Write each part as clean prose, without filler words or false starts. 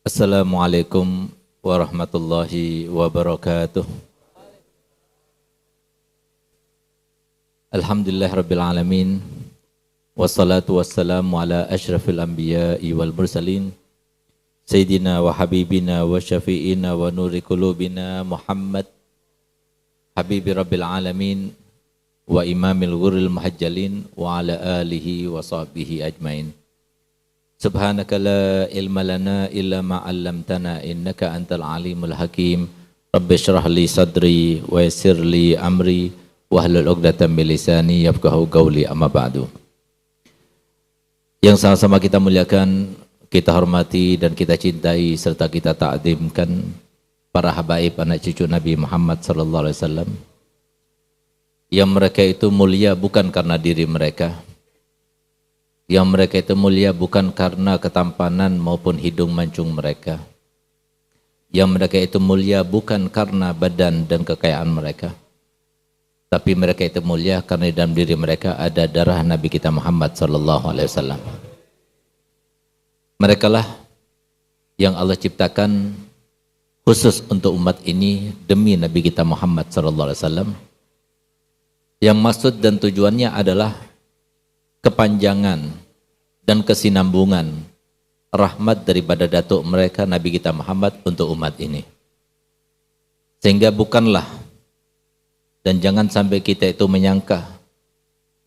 Assalamualaikum warahmatullahi wabarakatuh. Alhamdulillah rabbil alamin. Wassalatu wassalamu ala asyrafil anbiya'i wal mursalin. Sayyidina wa habibina wa syafi'ina wa nuri qulubina Muhammad habibi rabbil alamin wa imamil ghurril muhajjalin wa ala alihi wa sahbihi ajmain. Subhanaka la ilma lana illa ma 'allamtana innaka antal alimul hakim. Rabbi shrah li sadri wa yassir li amri wahlul 'uqdatam min lisani yafqahu qawli amma ba'du. Yang sama-sama kita muliakan, kita hormati dan kita cintai serta kita ta'zimkan para habaib anak cucu Nabi Muhammad sallallahu alaihi wasallam. Yang mereka itu mulia bukan karena diri mereka. Yang mereka itu mulia bukan karena ketampanan maupun hidung mancung mereka. Yang mereka itu mulia bukan karena badan dan kekayaan mereka. Tapi mereka itu mulia karena di dalam diri mereka ada darah Nabi kita Muhammad sallallahu alaihi wasallam. Merekalah yang Allah ciptakan khusus untuk umat ini demi Nabi kita Muhammad sallallahu alaihi wasallam. Yang maksud dan tujuannya adalah kepanjangan dan kesinambungan rahmat daripada datuk mereka Nabi kita Muhammad untuk umat ini. Sehingga bukanlah dan jangan sampai kita itu menyangka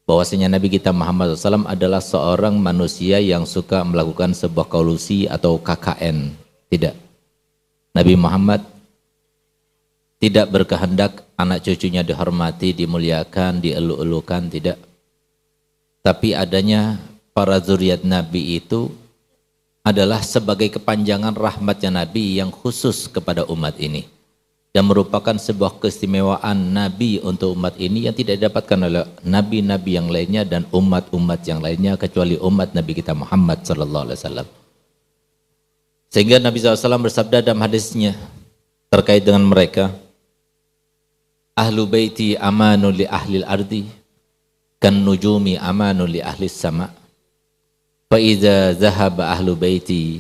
bahwasanya Nabi kita Muhammad SAW adalah seorang manusia yang suka melakukan sebuah kolusi atau KKN. Tidak. Nabi Muhammad tidak berkehendak anak cucunya dihormati, dimuliakan, dielu-elukan, tidak. Tapi adanya para zuriat Nabi itu adalah sebagai kepanjangan rahmatnya Nabi yang khusus kepada umat ini. Dan merupakan sebuah keistimewaan Nabi untuk umat ini yang tidak didapatkan oleh Nabi-Nabi yang lainnya dan umat-umat yang lainnya kecuali umat Nabi kita Muhammad SAW. Sehingga Nabi SAW bersabda dalam hadisnya terkait dengan mereka, Ahlu baiti amanu li ahlil ardi kan nujumi amanu li ahlis sama. Fa idza zahaba ahlu baiti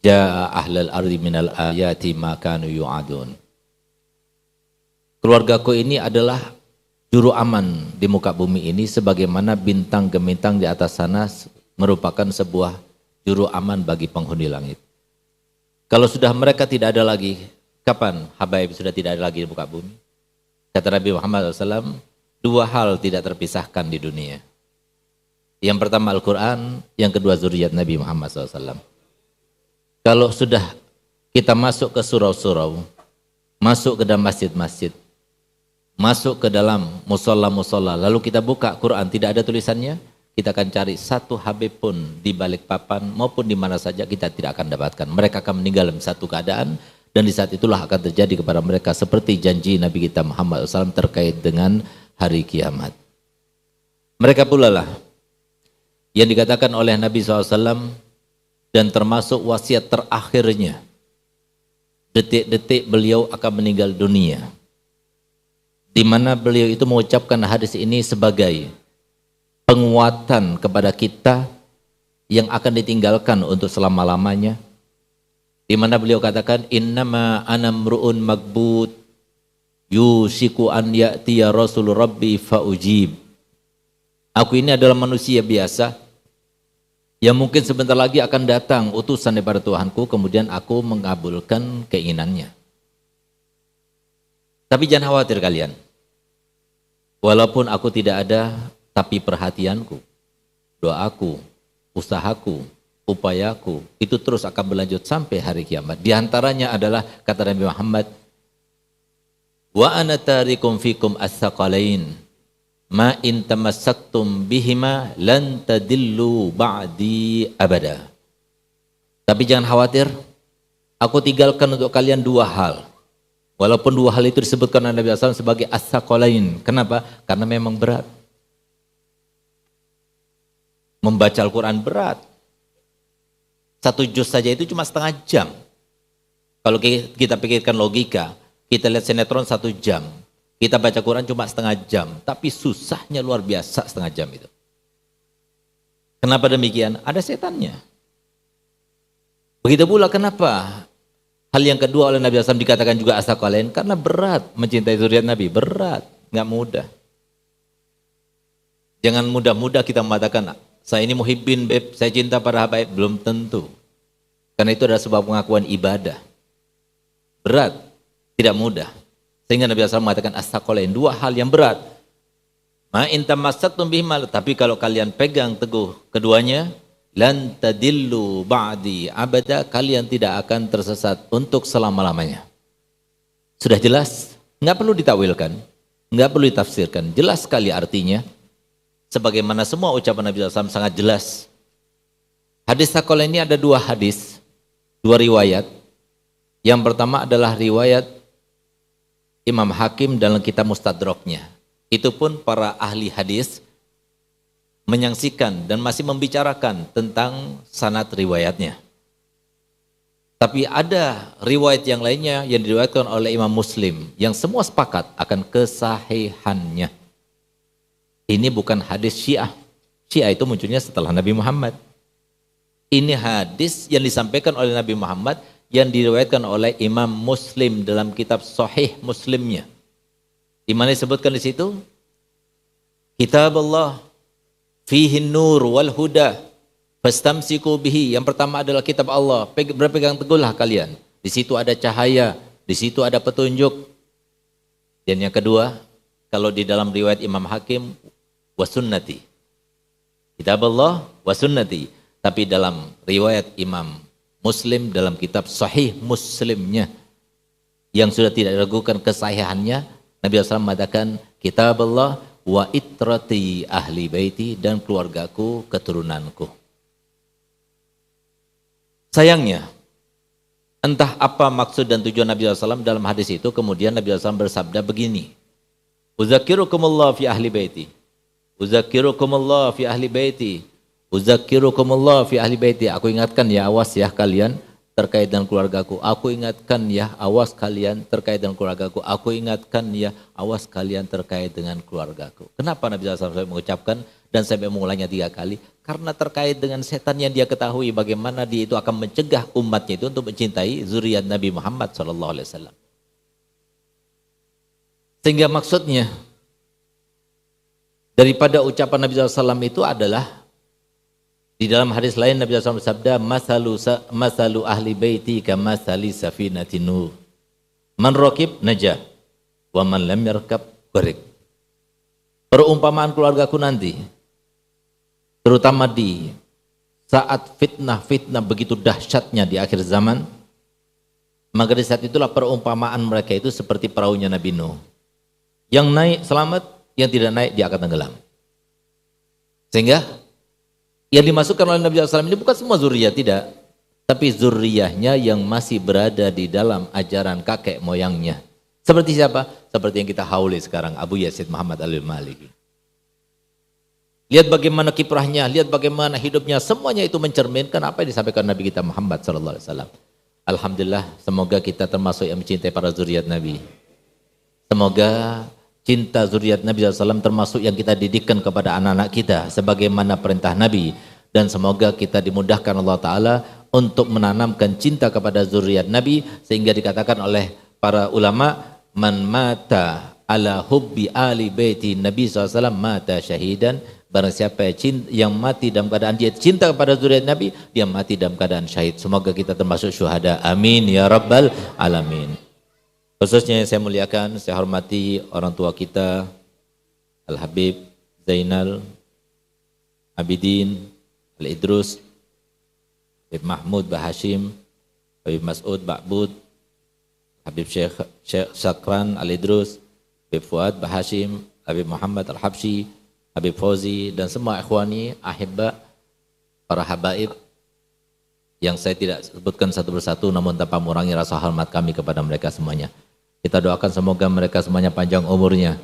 jaa ahlal ardi minal ayati ma kanu yu'adun. Keluargaku ini adalah juru aman di muka bumi ini sebagaimana bintang gemintang di atas sana merupakan sebuah juru aman bagi penghuni langit. Kalau sudah mereka tidak ada lagi, kapan habaib sudah tidak ada lagi di muka bumi? Kata Nabi Muhammad SAW, dua hal tidak terpisahkan di dunia. Yang pertama Al-Quran, yang kedua zuriat Nabi Muhammad SAW. Kalau sudah kita masuk ke surau-surau, masuk ke dalam masjid-masjid, masuk ke dalam musola-musola, lalu kita buka Quran, tidak ada tulisannya, kita akan cari satu habib pun di balik papan maupun di mana saja kita tidak akan dapatkan. Mereka akan meninggal dalam satu keadaan dan di saat itulah akan terjadi kepada mereka seperti janji Nabi kita Muhammad SAW terkait dengan hari kiamat. Mereka pula lah yang dikatakan oleh Nabi SAW dan termasuk wasiat terakhirnya. Detik-detik beliau akan meninggal dunia. Di mana beliau itu mengucapkan hadis ini sebagai penguatan kepada kita yang akan ditinggalkan untuk selama-lamanya. Di mana beliau katakan innama ana mru'un magbut yusiku an ya'tiya rasul rabbi faujib. Aku ini adalah manusia biasa yang mungkin sebentar lagi akan datang utusan daripada Tuhanku, kemudian aku mengabulkan keinginannya. Tapi jangan khawatir kalian. Walaupun aku tidak ada, tapi perhatianku, doaku, usahaku, upayaku itu terus akan berlanjut sampai hari kiamat. Di antaranya adalah kata Nabi Muhammad, wa ana tarikum fikum as-saqalain ma in tamassaktum bihima lan tadillu ba'di abada. Tapi jangan khawatir, aku tinggalkan untuk kalian dua hal. Walaupun dua hal itu disebutkan oleh Nabi SAW sebagai as-saqalain. Kenapa? Karena memang berat. Membaca Al-Quran berat. Satu juz saja itu cuma setengah jam. Kalau kita pikirkan logika, kita lihat sinetron 1 jam. Kita baca Quran cuma setengah jam. Tapi susahnya luar biasa setengah jam itu. Kenapa demikian? Ada setannya. Begitu pula kenapa hal yang kedua oleh Nabi SAW dikatakan juga as-saqalain, karena berat mencintai zuriat Nabi, berat, nggak mudah. Jangan mudah-mudah kita mengatakan, saya ini muhibbin beb, saya cinta para habaib, belum tentu. Karena itu adalah sebuah pengakuan ibadah. Berat, tidak mudah. Sehingga Nabi SAW mengatakan as-saqalain, dua hal yang berat. Ma in tamassaktum bihima, tapi kalau kalian pegang teguh keduanya, lan tadillu ba'di abada, kalian tidak akan tersesat untuk selama-lamanya. Sudah jelas, nggak perlu ditakwilkan, nggak perlu ditafsirkan, jelas sekali artinya. Sebagaimana semua ucapan Nabi SAW sangat jelas. Hadis saqalain ini ada dua hadis, dua riwayat. Yang pertama adalah riwayat Imam Hakim dalam kitab Mustadraknya. Itu pun para ahli hadis menyaksikan dan masih membicarakan tentang sanad riwayatnya. Tapi ada riwayat yang lainnya yang diriwayatkan oleh Imam Muslim yang semua sepakat akan kesahihannya. Ini bukan hadis Syiah. Syiah itu munculnya setelah Nabi Muhammad. Ini hadis yang disampaikan oleh Nabi Muhammad yang diriwayatkan oleh Imam Muslim dalam kitab Sahih Muslimnya. Di mana disebutkan di situ? Kitab Allah fihi nur wal huda fastamsiku bihi. Yang pertama adalah kitab Allah. Berpegang teguhlah kalian. Di situ ada cahaya, di situ ada petunjuk. Dan yang kedua, kalau di dalam riwayat Imam Hakim, wasunnati. Kitab Allah wasunnati. Tapi dalam riwayat Imam Muslim dalam kitab Sahih Muslimnya yang sudah tidak diragukan kesahihannya, Nabi SAW mengatakan kitab Allah wa itrati ahli baiti, dan keluargaku, keturunanku. Sayangnya, entah apa maksud dan tujuan Nabi SAW dalam hadis itu, kemudian Nabi SAW bersabda begini, Uzakirukumullah fi ahli baiti. Uzakirukumullah fi ahli baiti. Uzakirukumullah fi ahli baiti. Aku ingatkan ya, awas ya kalian terkait dengan keluargaku. Aku ingatkan ya, awas kalian terkait dengan keluargaku. Aku ingatkan ya, awas kalian terkait dengan keluargaku. Kenapa Nabi SAW mengucapkan dan sampai mengulangnya 3 kali? Karena terkait dengan setan yang dia ketahui bagaimana dia itu akan mencegah umatnya itu untuk mencintai zuriat Nabi Muhammad SAW. Sehingga maksudnya daripada ucapan Nabi SAW itu adalah di dalam hadis lain Nabi SAW bersabda, masalu ahli baiti kamasali safinati nur. Man rakib najah wa man lam yarkab gharik. Perumpamaan keluargaku nanti, terutama di saat fitnah-fitnah begitu dahsyatnya di akhir zaman, maka di saat itulah perumpamaan mereka itu seperti perahunya Nabi Nuh. Yang naik selamat, yang tidak naik dia akan tenggelam. Sehingga yang dimasukkan oleh Nabi SAW ini bukan semua zuriyah, tidak. Tapi zuriyahnya yang masih berada di dalam ajaran kakek moyangnya. Seperti siapa? Seperti yang kita hauli sekarang, Abu Yazid Muhammad Al-Maliki. Lihat bagaimana kiprahnya, lihat bagaimana hidupnya, semuanya itu mencerminkan apa yang disampaikan Nabi kita Muhammad SAW. Alhamdulillah, semoga kita termasuk yang mencintai para zuriat Nabi. Semoga cinta zuriat Nabi SAW termasuk yang kita didikkan kepada anak-anak kita sebagaimana perintah Nabi, dan semoga kita dimudahkan Allah Ta'ala untuk menanamkan cinta kepada zuriat Nabi sehingga dikatakan oleh para ulama, man mata ala hubbi ali baiti Nabi SAW mata syahidan. Barang siapa yang mati dalam keadaan dia cinta kepada zuriat Nabi, dia mati dalam keadaan syahid. Semoga kita termasuk syuhada, amin ya rabbal alamin. Khususnya yang saya muliakan, saya hormati orang tua kita, Al-Habib Zainal Abidin Al-Idrus, Habib Mahmud Bahashim, Habib Mas'ud Ba'bud, Habib Syekh Syakran Al-Idrus, Habib Fuad Bahashim, Habib Muhammad Al-Habsyi, Habib Fauzi, dan semua ikhwani, ahibba, para habaib, yang saya tidak sebutkan satu persatu namun tanpa mengurangi rasa hormat kami kepada mereka semuanya. Kita doakan semoga mereka semuanya panjang umurnya,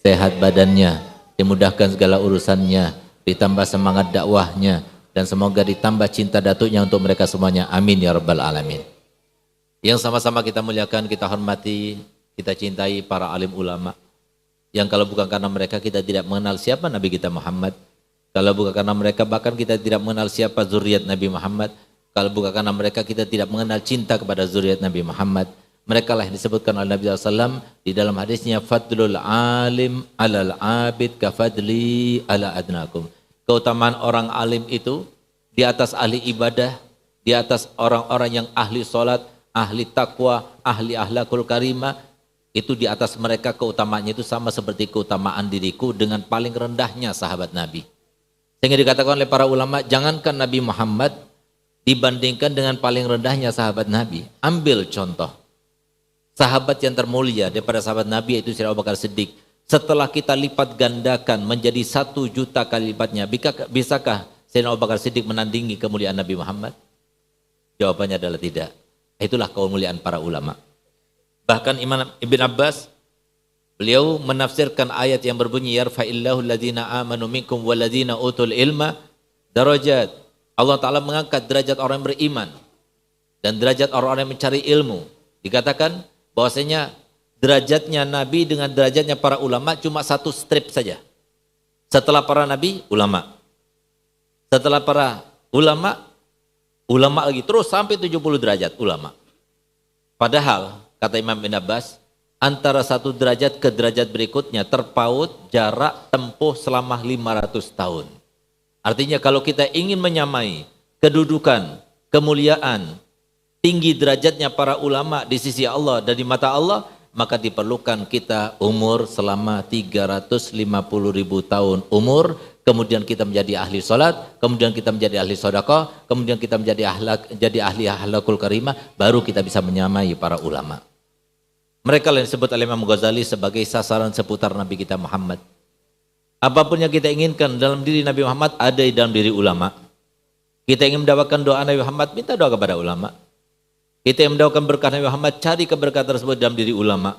sehat badannya, dimudahkan segala urusannya, ditambah semangat dakwahnya, dan semoga ditambah cinta datuknya untuk mereka semuanya. Amin ya rabbal alamin. Yang sama-sama kita muliakan, kita hormati, kita cintai para alim ulama, yang kalau bukan karena mereka kita tidak mengenal siapa Nabi kita Muhammad. Kalau bukan karena mereka bahkan kita tidak mengenal siapa zuriat Nabi Muhammad. Kalau bukan karena mereka bahkan kita tidak mengenal siapa zuriat Nabi Muhammad. Kalau bukan karena mereka kita tidak mengenal cinta kepada zuriat Nabi Muhammad. Mereka lah yang disebutkan oleh Nabi SAW di dalam hadisnya, fadlul alim alal abid kafadli ala adnakum. Keutamaan orang alim itu di atas ahli ibadah, di atas orang-orang yang ahli sholat, ahli taqwa, ahli akhlakul karimah, itu di atas mereka keutamaannya itu sama seperti keutamaan diriku dengan paling rendahnya sahabat Nabi. Sehingga dikatakan oleh para ulama, jangankan Nabi Muhammad dibandingkan dengan paling rendahnya sahabat Nabi. Ambil contoh. Sahabat yang termulia daripada sahabat Nabi yaitu Sayyidina Abu Bakar Siddiq. Setelah kita lipat gandakan menjadi 1 juta kali lipatnya, bisakah Sayyidina Abu Bakar Siddiq menandingi kemuliaan Nabi Muhammad? Jawabannya adalah tidak. Itulah kemuliaan para ulama. Bahkan Imam Ibn Abbas, beliau menafsirkan ayat yang berbunyi, yarfa'illahu alladhina amanu minkum walladhina utul ilma darajat. Allah Ta'ala mengangkat derajat orang yang beriman dan derajat orang-orang yang mencari ilmu. Dikatakan bahwasanya derajatnya Nabi dengan derajatnya para ulama cuma 1 strip saja. Setelah para Nabi, ulama. Setelah para ulama, ulama lagi. Terus sampai 70 derajat ulama. Padahal, kata Imam bin Abbas, antara 1 derajat ke derajat berikutnya terpaut jarak tempuh selama 500 tahun. Artinya kalau kita ingin menyamai kedudukan, kemuliaan, tinggi derajatnya para ulama di sisi Allah dan di mata Allah, maka diperlukan kita umur selama 350.000 tahun umur, kemudian kita menjadi ahli salat, kemudian kita menjadi ahli sedekah, kemudian kita menjadi ahli akhlakul karimah, baru kita bisa menyamai para ulama. Mereka yang disebut oleh Imam Ghazali sebagai sasaran seputar Nabi kita Muhammad. Apapun yang kita inginkan dalam diri Nabi Muhammad ada di dalam diri ulama. Kita ingin mendapatkan doa Nabi Muhammad, minta doa kepada ulama. Kita yang mendapatkan berkah Nabi Muhammad, cari keberkahan tersebut dalam diri ulama.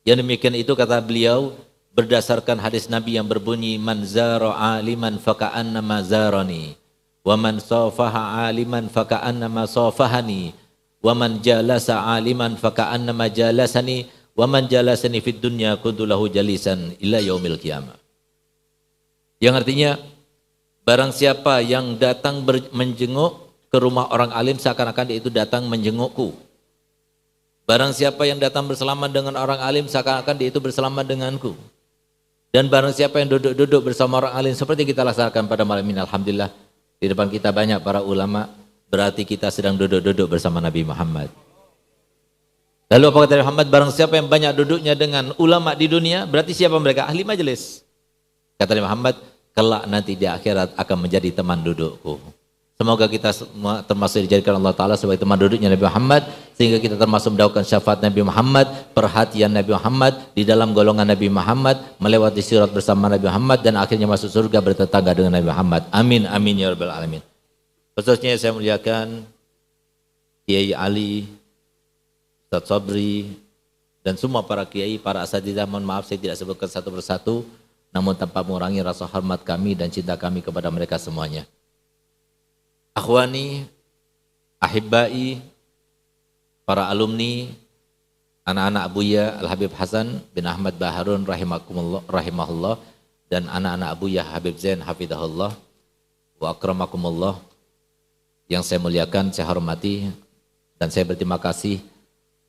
Yang demikian itu kata beliau berdasarkan hadis Nabi yang berbunyi, man zara aliman faka'annama zarani, wa man safaha aliman faka'annama safahani, wa man jalasa aliman faka'annama jalasani, wa man jalasani fid dunya kuntu lahu jalisan ila yaumil qiyamah. Yang artinya barang siapa yang datang menjenguk ke rumah orang alim seakan-akan dia itu datang menjengukku. Barang siapa yang datang bersalaman dengan orang alim seakan-akan dia itu bersalaman denganku. Dan barang siapa yang duduk-duduk bersama orang alim seperti kita laksanakan pada malam ini, alhamdulillah di depan kita banyak para ulama, berarti kita sedang duduk-duduk bersama Nabi Muhammad. Lalu apa kata Muhammad, barang siapa yang banyak duduknya dengan ulama di dunia, berarti siapa mereka? Ahli majelis. Kata Muhammad, kelak nanti di akhirat akan menjadi teman dudukku. Semoga kita semua termasuk dijadikan Allah Ta'ala sebagai teman duduknya Nabi Muhammad, sehingga kita termasuk mendapatkan syafaat Nabi Muhammad, perhatian Nabi Muhammad, di dalam golongan Nabi Muhammad, melewati sirat bersama Nabi Muhammad, dan akhirnya masuk surga bertetangga dengan Nabi Muhammad. Amin, amin ya rabbal alamin. Khususnya saya muliakan Kiai Ali, Ustaz Sobri, dan semua para kiai, para asatidzah. Mohon maaf saya tidak sebutkan satu persatu, namun tanpa mengurangi rasa hormat kami dan cinta kami kepada mereka semuanya. Akhwani, ahibbai, para alumni, anak-anak Abuya Al-Habib Hasan bin Ahmad Baharun rahimahullah, dan anak-anak Abuya Habib Zain hafidahullah wa akramakumullah, yang saya muliakan, saya hormati, dan saya berterima kasih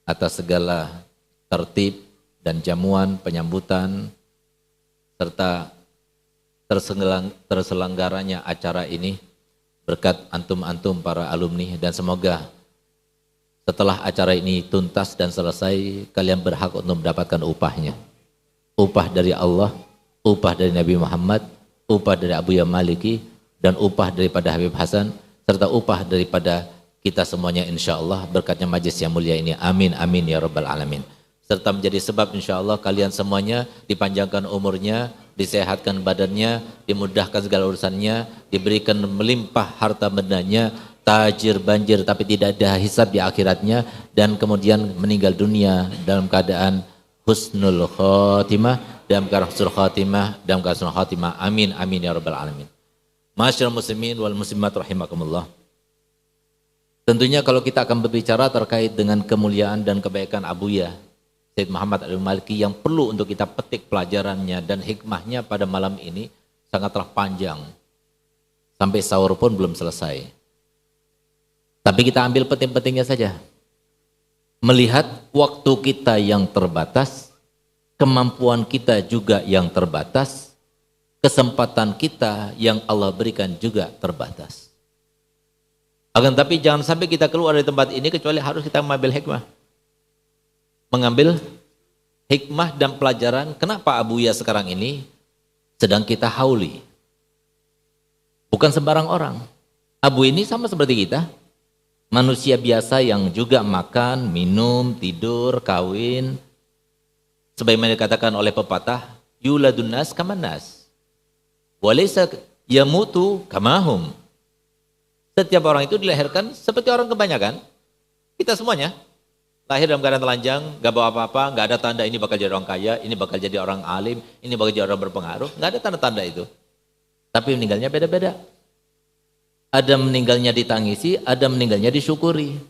atas segala tertib dan jamuan penyambutan serta terselenggaranya acara ini berkat antum-antum para alumni, dan semoga setelah acara ini tuntas dan selesai, kalian berhak untuk mendapatkan upahnya. Upah dari Allah, upah dari Nabi Muhammad, upah dari Abuya Maliki, dan upah daripada Habib Hasan, serta upah daripada kita semuanya insyaallah berkatnya majlis yang mulia ini. Amin, amin ya rabbal alamin. Serta menjadi sebab insyaallah kalian semuanya dipanjangkan umurnya, disehatkan badannya, dimudahkan segala urusannya, diberikan melimpah harta bendanya, tajir banjir tapi tidak ada hisab di akhiratnya, dan kemudian meninggal dunia dalam keadaan husnul khotimah, dalam keadaan husnul khotimah, dalam keadaan husnul khotimah. Amin, amin ya rabbal alamin. Masyaallah muslimin wal muslimat rahimakumullah. Tentunya kalau kita akan berbicara terkait dengan kemuliaan dan kebaikan Abuya Sayyid Muhammad Al-Maliki, yang perlu untuk kita petik pelajarannya dan hikmahnya pada malam ini sangatlah panjang. Sampai sahur pun belum selesai. Tapi kita ambil penting-pentingnya saja. Melihat waktu kita yang terbatas, kemampuan kita juga yang terbatas, kesempatan kita yang Allah berikan juga terbatas. Akan tapi jangan sampai kita keluar dari tempat ini kecuali harus kita mengambil hikmah. Mengambil hikmah dan pelajaran kenapa Abuya sekarang ini sedang kita hauli. Bukan sembarang orang. Abu ini sama seperti kita. Manusia biasa yang juga makan, minum, tidur, kawin. Sebagaimana dikatakan oleh pepatah, yuladun nas kaman nas. Walaysa yamutu kamahum. Setiap orang itu dilahirkan seperti orang kebanyakan. Kita semuanya lahir dalam keadaan telanjang, gak bawa apa-apa, gak ada tanda ini bakal jadi orang kaya, ini bakal jadi orang alim, ini bakal jadi orang berpengaruh. Gak ada tanda-tanda itu. Tapi meninggalnya beda-beda. Ada meninggalnya ditangisi, ada meninggalnya disyukuri.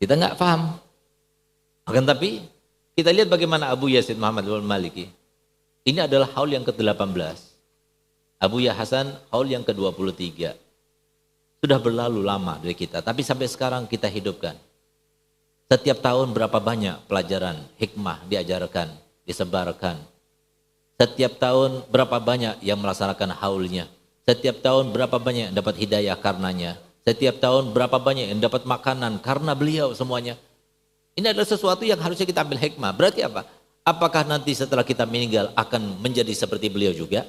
Kita nggak paham. Akan tapi kita lihat bagaimana Abuya Sayyid Muhammad al-Maliki. Ini adalah haul yang ke-18. Abuya Hasan haul yang ke-23. Sudah berlalu lama dari kita, tapi sampai sekarang kita hidupkan. Setiap tahun berapa banyak pelajaran, hikmah diajarkan, disebarkan. Setiap tahun berapa banyak yang melaksanakan haulnya. Setiap tahun berapa banyak yang dapat hidayah karenanya. Setiap tahun berapa banyak yang dapat makanan karena beliau semuanya. Ini adalah sesuatu yang harusnya kita ambil hikmah. Berarti apa? Apakah nanti setelah kita meninggal akan menjadi seperti beliau juga?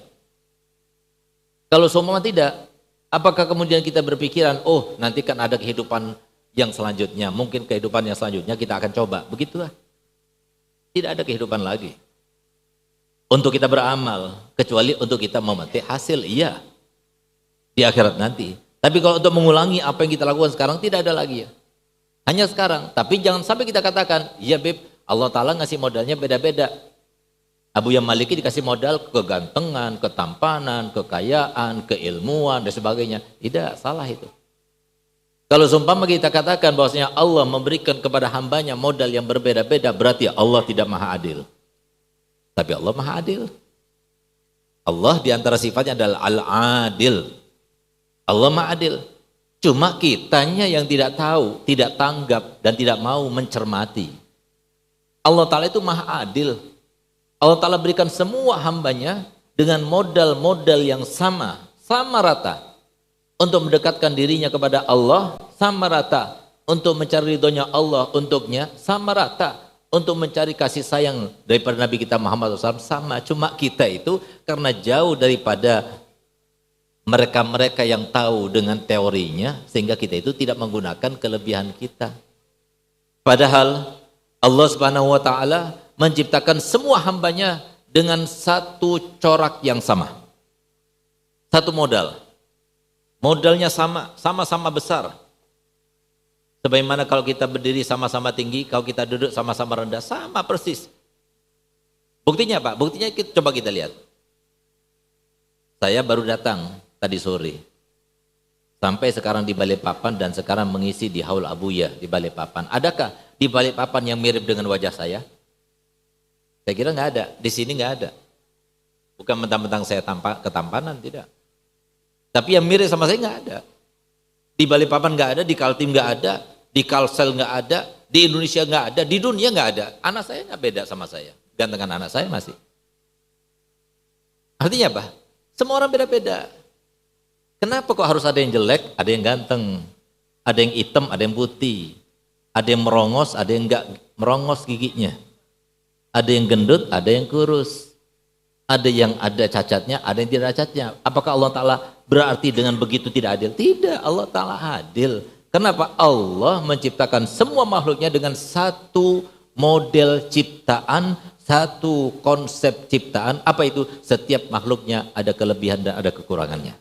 Kalau semua tidak, apakah kemudian kita berpikiran, oh nanti kan ada kehidupan yang selanjutnya, mungkin kehidupan yang selanjutnya kita akan coba. Begitulah. Tidak ada kehidupan lagi. Untuk kita beramal, kecuali untuk kita memetik hasil, iya. Di akhirat nanti. Tapi kalau untuk mengulangi apa yang kita lakukan sekarang tidak ada lagi ya. Hanya sekarang. Tapi jangan sampai kita katakan, ya Beb, Allah Ta'ala ngasih modalnya beda-beda. Abuya Maliki dikasih modal kegantengan, ketampanan, kekayaan, keilmuan dan sebagainya. Tidak, salah itu. Kalau seumpama kita katakan bahwasanya Allah memberikan kepada hambanya modal yang berbeda-beda, berarti Allah tidak maha adil. Tapi Allah maha adil. Allah diantara sifatnya adalah al-adil. Allah maha adil. Cuma kitanya yang tidak tahu, tidak tanggap, dan tidak mau mencermati. Allah Ta'ala itu maha adil. Allah Ta'ala berikan semua hambanya dengan modal-modal yang sama rata. Untuk mendekatkan dirinya kepada Allah, sama rata. Untuk mencari ridhonya Allah untuknya, sama rata. Untuk mencari kasih sayang daripada Nabi kita Muhammad SAW, sama. Cuma kita itu karena jauh daripada mereka-mereka yang tahu dengan teorinya, sehingga kita itu tidak menggunakan kelebihan kita. Padahal Allah Subhanahu wa Ta'ala menciptakan semua hambanya dengan satu corak yang sama. Satu modal. Modalnya sama-sama besar. Sebagaimana kalau kita berdiri sama-sama tinggi, kalau kita duduk sama-sama rendah, sama persis. Buktinya apa? Buktinya coba kita lihat. Saya baru datang tadi sore. Sampai sekarang di Balikpapan dan sekarang mengisi di Haul Abuya di Balikpapan. Adakah di Balikpapan yang mirip dengan wajah saya? Saya kira nggak ada. Di sini nggak ada. Bukan mentang-mentang saya ketampanan, tidak. Tapi yang mirip sama saya nggak ada. Di Balikpapan nggak ada, di Kaltim nggak ada, di Kalsel nggak ada, di Indonesia nggak ada, di dunia nggak ada. Anak saya nggak beda sama saya. Gantengan anak saya masih. Artinya apa? Semua orang beda-beda. Kenapa kok harus ada yang jelek, ada yang ganteng, ada yang hitam, ada yang putih, ada yang merongos, ada yang enggak merongos giginya, ada yang gendut, ada yang kurus, ada yang ada cacatnya, ada yang tidak ada cacatnya. Apakah Allah Ta'ala berarti dengan begitu tidak adil? Tidak, Allah Ta'ala adil. Kenapa? Allah menciptakan semua makhluknya dengan satu model ciptaan, satu konsep ciptaan. Apa itu? Setiap makhluknya ada kelebihan dan ada kekurangannya.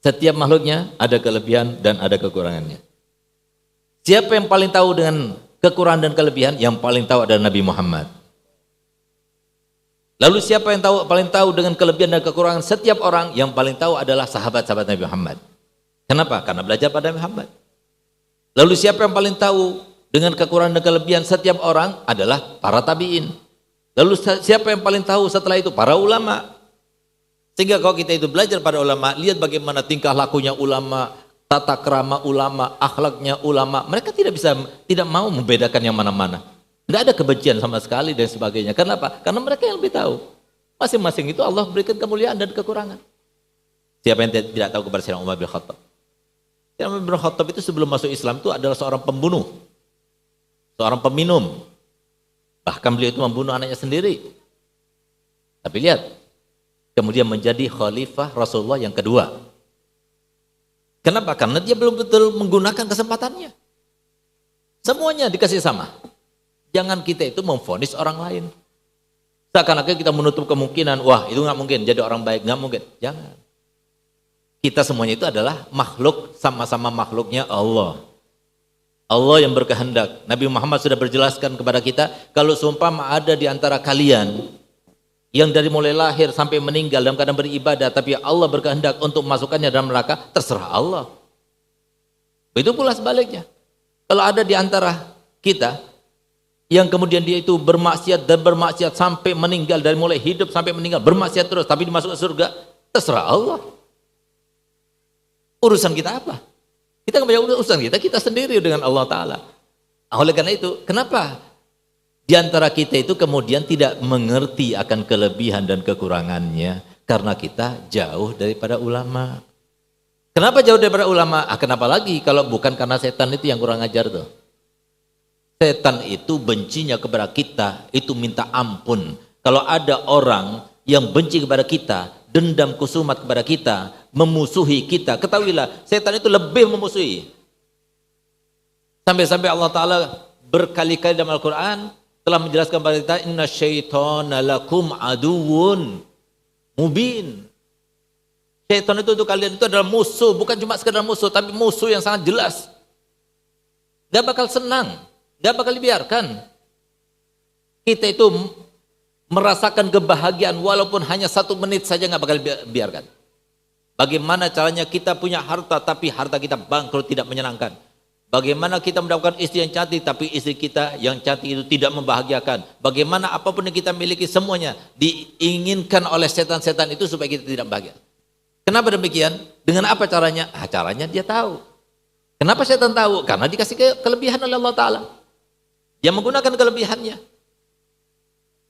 Setiap makhluknya ada kelebihan dan ada kekurangannya. Siapa yang paling tahu dengan kekurangan dan kelebihan? Yang paling tahu adalah Nabi Muhammad. Lalu siapa yang paling tahu dengan kelebihan dan kekurangan setiap orang? Yang paling tahu adalah sahabat-sahabat Nabi Muhammad. Kenapa? Karena belajar pada Nabi Muhammad. Lalu siapa yang paling tahu dengan kekurangan dan kelebihan setiap orang? Adalah para tabi'in. Lalu siapa yang paling tahu setelah itu? Para ulama. Sehingga kalau kita itu belajar pada ulama, lihat bagaimana tingkah lakunya ulama, tata krama ulama, akhlaknya ulama, mereka tidak mau membedakan yang mana-mana. Tidak ada kebencian sama sekali dan sebagainya. Kenapa? Karena mereka yang lebih tahu. Masing-masing itu Allah berikan kemuliaan dan kekurangan. Siapa yang tidak tahu kepada Sayyidina Umar bin Khattab? Sayyidina Umar bin Khattab itu sebelum masuk Islam itu adalah seorang pembunuh, seorang peminum. Bahkan beliau itu membunuh anaknya sendiri. Tapi lihat, kemudian menjadi khalifah Rasulullah yang kedua. Kenapa? Karena dia belum betul menggunakan kesempatannya. Semuanya dikasih sama. Jangan kita itu memvonis orang lain. Seakan-akan kita menutup kemungkinan, wah itu nggak mungkin jadi orang baik, nggak mungkin. Jangan. Kita semuanya itu adalah makhluk, sama-sama makhluknya Allah. Allah yang berkehendak. Nabi Muhammad sudah berjelaskan kepada kita, kalau seumpama ada di antara kalian yang dari mulai lahir sampai meninggal dalam keadaan beribadah, tapi Allah berkehendak untuk memasukkannya dalam neraka, terserah Allah. Begitu pula sebaliknya. Kalau ada di antara kita yang kemudian dia itu bermaksiat dan bermaksiat sampai meninggal, dari mulai hidup sampai meninggal bermaksiat terus, tapi dimasukkan surga, terserah Allah. Urusan kita apa? Kita nggak punya urusan kita sendiri dengan Allah Ta'ala. Oleh karena itu, kenapa di antara kita itu kemudian tidak mengerti akan kelebihan dan kekurangannya? Karena kita jauh daripada ulama. Kenapa jauh daripada ulama? Kenapa lagi kalau bukan karena setan itu yang kurang ajar tuh? Setan itu bencinya kepada kita, itu minta ampun. Kalau ada orang yang benci kepada kita, dendam kusumat kepada kita, memusuhi kita, ketahuilah setan itu lebih memusuhi. Sampai-sampai Allah Ta'ala berkali-kali dalam Al-Quran telah menjelaskan kepada kita, inna syaitana lakum aduwun mubin. Syaitan itu untuk kalian itu adalah musuh, bukan cuma sekedar musuh, tapi musuh yang sangat jelas. Gak bakal senang, gak bakal dibiarkan kita itu merasakan kebahagiaan walaupun hanya 1 menit saja, gak bakal biarkan. Bagaimana caranya kita punya harta tapi harta kita bangkrut, tidak menyenangkan. Bagaimana kita mendapatkan istri yang cantik tapi istri kita yang cantik itu tidak membahagiakan. Bagaimana apapun yang kita miliki semuanya diinginkan oleh setan-setan itu supaya kita tidak bahagia. Kenapa demikian? Dengan apa caranya? Caranya dia tahu. Kenapa setan tahu? Karena dikasih kelebihan oleh Allah Ta'ala. Dia menggunakan kelebihannya.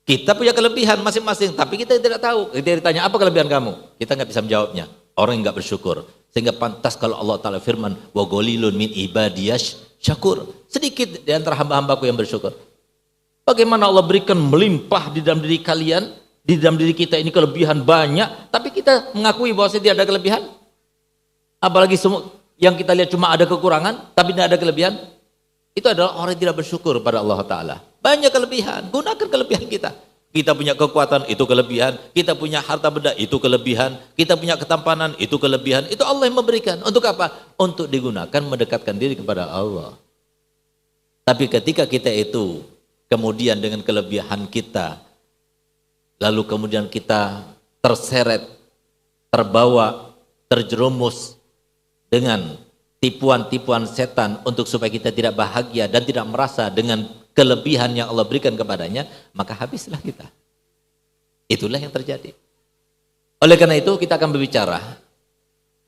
Kita punya kelebihan masing-masing, tapi kita tidak tahu. Kita ditanya, apa kelebihan kamu? Kita nggak bisa menjawabnya. Orang yang nggak bersyukur. Sehingga pantas kalau Allah Ta'ala firman, wa golilun min ibadiyash syakur. Sedikit di antara hamba-hambaku yang bersyukur. Bagaimana Allah berikan melimpah di dalam diri kalian, di dalam diri kita ini kelebihan banyak, tapi kita mengakui bahwa tidak ada kelebihan. Apalagi semua yang kita lihat cuma ada kekurangan, tapi tidak ada kelebihan. Itu adalah orang yang tidak bersyukur pada Allah Ta'ala. Banyak kelebihan, gunakan kelebihan kita. Kita punya kekuatan, itu kelebihan. Kita punya harta benda, itu kelebihan. Kita punya ketampanan, itu kelebihan. Itu Allah yang memberikan. Untuk apa? Untuk digunakan mendekatkan diri kepada Allah. Tapi ketika kita itu kemudian dengan kelebihan kita, lalu kemudian kita terseret, terbawa, terjerumus dengan tipuan-tipuan setan untuk supaya kita tidak bahagia dan tidak merasa dengan kelebihan yang Allah berikan kepadanya, maka habislah kita. Itulah yang terjadi. Oleh karena itu kita akan berbicara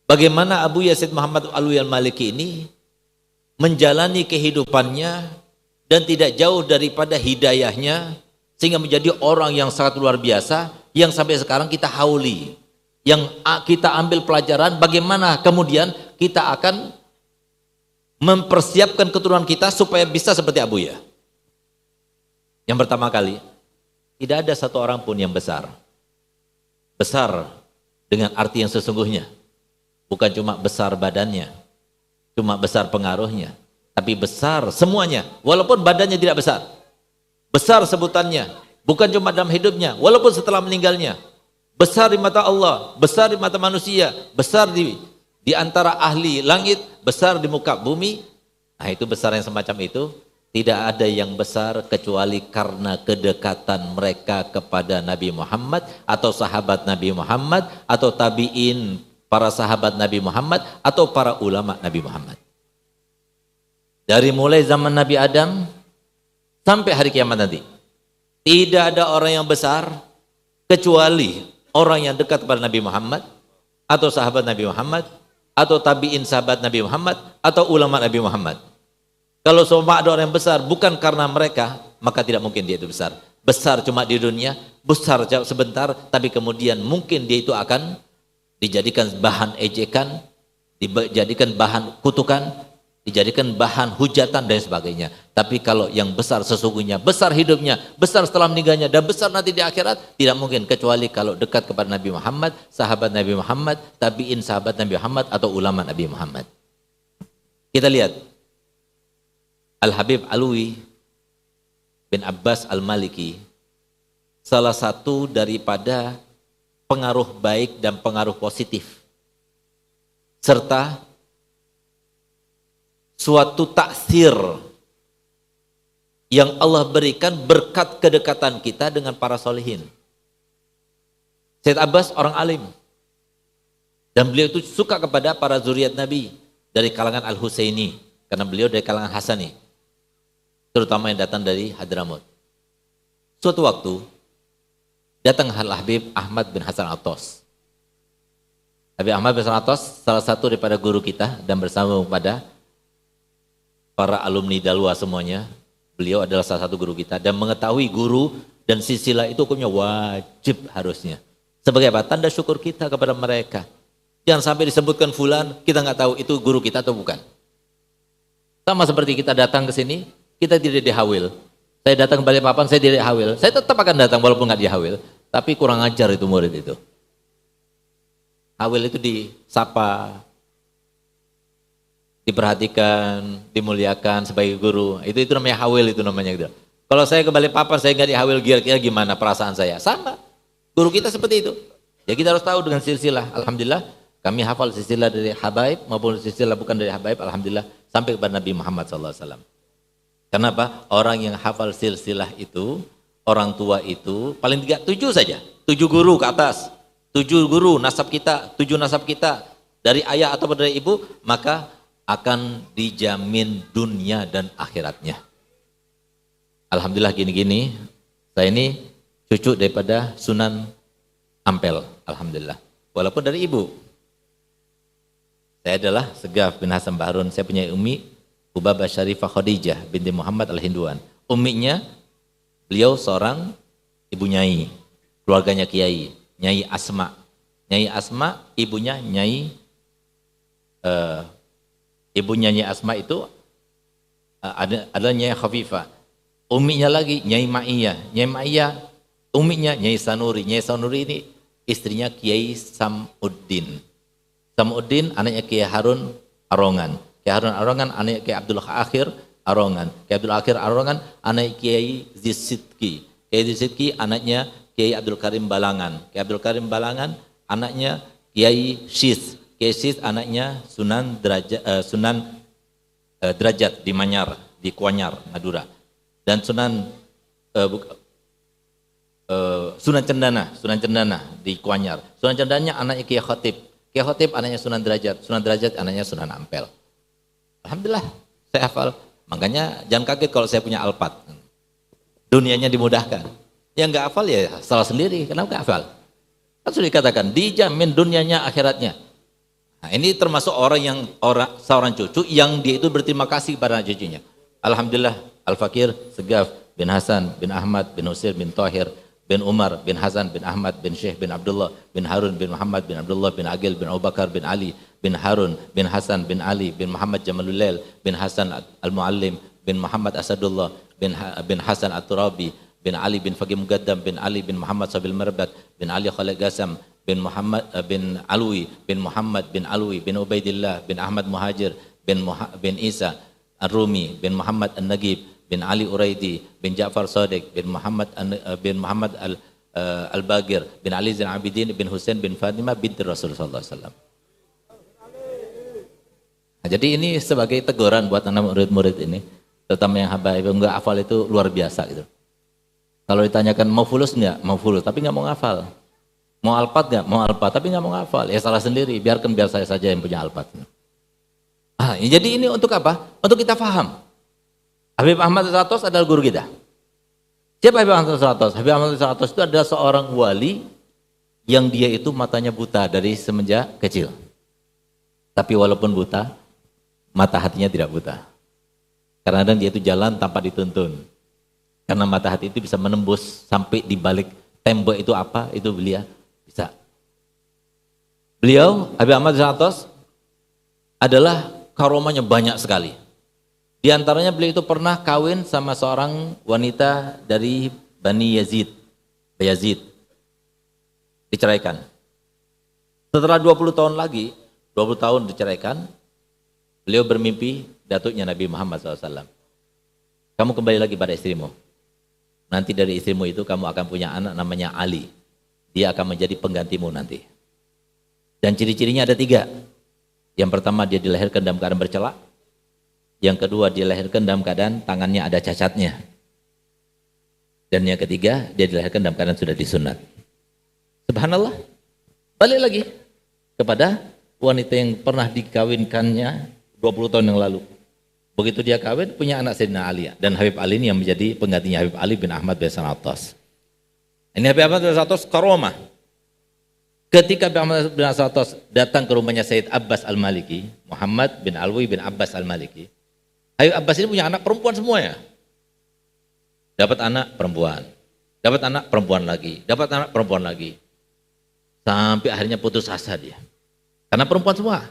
bagaimana Abu Yazid Muhammad Alwi al-Maliki ini menjalani kehidupannya dan tidak jauh daripada hidayahnya sehingga menjadi orang yang sangat luar biasa yang sampai sekarang kita hauli, yang kita ambil pelajaran bagaimana kemudian kita akan mempersiapkan keturunan kita supaya bisa seperti Abu Ya. Yang pertama kali, tidak ada satu orang pun yang besar. Besar dengan arti yang sesungguhnya. Bukan cuma besar badannya, cuma besar pengaruhnya, tapi besar semuanya, walaupun badannya tidak besar. Besar sebutannya, bukan cuma dalam hidupnya, walaupun setelah meninggalnya. Besar di mata Allah, besar di mata manusia, besar di antara ahli langit, besar di muka bumi. Nah itu besar yang semacam itu. Tidak ada yang besar kecuali karena kedekatan mereka kepada Nabi Muhammad atau sahabat Nabi Muhammad atau tabi'in para sahabat Nabi Muhammad atau para ulama Nabi Muhammad. Dari mulai zaman Nabi Adam sampai hari kiamat nanti, tidak ada orang yang besar kecuali orang yang dekat kepada Nabi Muhammad atau sahabat Nabi Muhammad atau tabi'in sahabat Nabi Muhammad, atau ulama Nabi Muhammad. Kalau semua ada orang yang besar, bukan karena mereka, maka tidak mungkin dia itu besar. Besar cuma di dunia, besar sebentar, tapi kemudian mungkin dia itu akan dijadikan bahan ejekan, dijadikan bahan kutukan, dijadikan bahan hujatan dan sebagainya. Tapi kalau yang besar sesungguhnya, besar hidupnya, besar setelah meninggalnya, dan besar nanti di akhirat, tidak mungkin kecuali kalau dekat kepada Nabi Muhammad, sahabat Nabi Muhammad, tabi'in sahabat Nabi Muhammad, atau ulama Nabi Muhammad. Kita lihat Al-Habib Alwi bin Abbas Al-Maliki, salah satu daripada pengaruh baik dan pengaruh positif, serta suatu taksir yang Allah berikan berkat kedekatan kita dengan para solihin. Sayyid Abbas orang alim, dan beliau itu suka kepada para zuriat Nabi dari kalangan Al-Husaini, karena beliau dari kalangan Hasani, terutama yang datang dari Hadramut. Suatu waktu datang Al-Habib Ahmad bin Hasan Atos. Habib Ahmad bin Hasan Atos salah satu daripada guru kita, dan bersama pada para alumni Dalwa semuanya, beliau adalah salah satu guru kita, dan mengetahui guru dan silsilah itu hukumnya wajib harusnya. Sebagai apa? Tanda syukur kita kepada mereka. Jangan sampai disebutkan fulan, kita nggak tahu itu guru kita atau bukan. Sama seperti kita datang ke sini, kita tidak dihawil. Saya datang ke Balikpapan, saya tidak dihawil. Saya tetap akan datang walaupun nggak dihawil. Tapi kurang ajar itu murid itu. Hawil itu disapa, diperhatikan, dimuliakan sebagai guru. Itu namanya hawil, itu namanya gitu. Kalau saya ke Balikpapan, saya nggak dihawil, kira-kira gimana perasaan saya? Sama. Guru kita seperti itu. Ya kita harus tahu dengan silsilah. Alhamdulillah, kami hafal silsilah dari Habaib maupun silsilah bukan dari Habaib. Alhamdulillah, sampai kepada Nabi Muhammad SAW. Kenapa? Orang yang hafal silsilah itu, orang tua itu, paling tidak 7 saja. 7 guru ke atas. 7 guru nasab kita, 7 nasab kita. Dari ayah atau dari ibu, maka akan dijamin dunia dan akhiratnya. Alhamdulillah gini-gini, saya ini cucu daripada Sunan Ampel, alhamdulillah. Walaupun dari ibu. Saya adalah Segaf bin Hasan Bahrun, saya punya umi Ubabah Syarifah Khadijah binti Muhammad Al-Hinduan. Uminya, beliau seorang ibu nyai, keluarganya kiai, Nyai Asma. Nyai Asma, ibunya Nyai, ibunya Nyai Asma itu adalah Nyai Khafifah. Uminya lagi Nyai Ma'iyah. Nyai Ma'iyah, uminya Nyai Sanuri. Nyai Sanuri ini istrinya Kiai Samuddin. Samuddin anaknya Kiai Harun Arongan. Kiai Harun Arongan anaknya Kiai Abdul Akhir Arongan. Kiai Abdul Akhir Arongan anaknya Kiai Zidki. Kiai Zidki anaknya Kiai Abdul Karim Balangan. Kiai Abdul Karim Balangan anaknya Kiai Syis. Kiai Syis anaknya Sunan Derajat di Manyar, di Kuanyar, Madura. Dan Sunan Cendana di Kuanyar. Sunan Cendana anaknya Kiai Khatib. Kiai Khatib anaknya Sunan Derajat anaknya Sunan Ampel. Alhamdulillah, saya hafal. Makanya jangan kaget kalau saya punya alpat. Dunianya dimudahkan. Yang nggak hafal ya salah sendiri. Kenapa nggak hafal? Kan sudah dikatakan dijamin dunianya akhiratnya. Nah, ini termasuk seorang cucu yang dia itu berterima kasih pada cucunya. Alhamdulillah, Al-Fakir Segaf bin Hasan bin Ahmad bin Husain bin Tahir bin Umar bin Hasan bin Ahmad bin Syekh bin Abdullah bin Harun bin Muhammad bin Abdullah bin Agil bin Abu Bakar bin Ali bin Harun bin Hasan bin Ali bin Muhammad Jamalulail bin Hasan Al-Muallim bin Muhammad Asadullah bin Hasan At-Turabi bin Ali bin Faqih Mugaddam bin Ali bin Muhammad Sabil Marbat bin Ali Khalid Gasam bin Muhammad bin Alwi bin Muhammad bin Alwi bin Ubaidillah bin Ahmad Muhajir bin Isa Ar-Rumi bin Muhammad An-Nagib bin Ali Uraidi bin Ja'far Sadiq bin Muhammad Al-Bagir bin Ali Zain Abidin bin Husain bin Fatimah binti Rasulullah SAW. Nah, jadi ini sebagai teguran buat anak murid-murid ini, terutama yang habaib enggak hafal itu luar biasa gitu. Kalau ditanyakan mau fulus enggak? Mau fulus, tapi enggak mau ngafal. Mau alpat enggak? Mau alpat, tapi enggak mau ngafal. Ya salah sendiri, biar saya saja yang punya alpat. Ya, jadi ini untuk apa? Untuk kita paham. Habib Ahmad Satos adalah guru kita. Siapa Habib Ahmad Satos? Habib Ahmad Satos itu adalah seorang wali yang dia itu matanya buta dari semenjak kecil. Tapi walaupun buta, mata hatinya tidak buta. Kadang-kadang dia itu jalan tanpa dituntun. Karena mata hati itu bisa menembus sampai di balik tembok itu apa, itu beliau bisa. Beliau, Habib Ahmad Santos, adalah karomahnya banyak sekali. Di antaranya beliau itu pernah kawin sama seorang wanita dari Bani Yazid. Diceraikan. Setelah 20 tahun lagi, 20 tahun diceraikan, beliau bermimpi datuknya Nabi Muhammad SAW. Kamu kembali lagi pada istrimu. Nanti dari istrimu itu kamu akan punya anak namanya Ali. Dia akan menjadi penggantimu nanti. Dan ciri-cirinya ada 3. Yang pertama dia dilahirkan dalam keadaan bercela. Yang kedua dia dilahirkan dalam keadaan tangannya ada cacatnya. Dan yang ketiga dia dilahirkan dalam keadaan sudah disunat. Subhanallah. Balik lagi kepada wanita yang pernah dikawinkannya 20 tahun yang lalu. Begitu dia kawin punya anak Sayyidina Ali. Dan Habib Ali ini yang menjadi penggantinya Habib Ali bin Ahmad bin Santos. Ini Habib Ahmad bin Santos karomah. Ketika Habib Ahmad bin Santos datang ke rumahnya Sayyid Abbas Al-Maliki, Muhammad bin Alwi bin Abbas Al-Maliki, Habib Abbas ini punya anak perempuan semuanya. Dapat anak perempuan, dapat anak perempuan lagi, dapat anak perempuan lagi. Sampai akhirnya putus asa dia. Karena perempuan semua.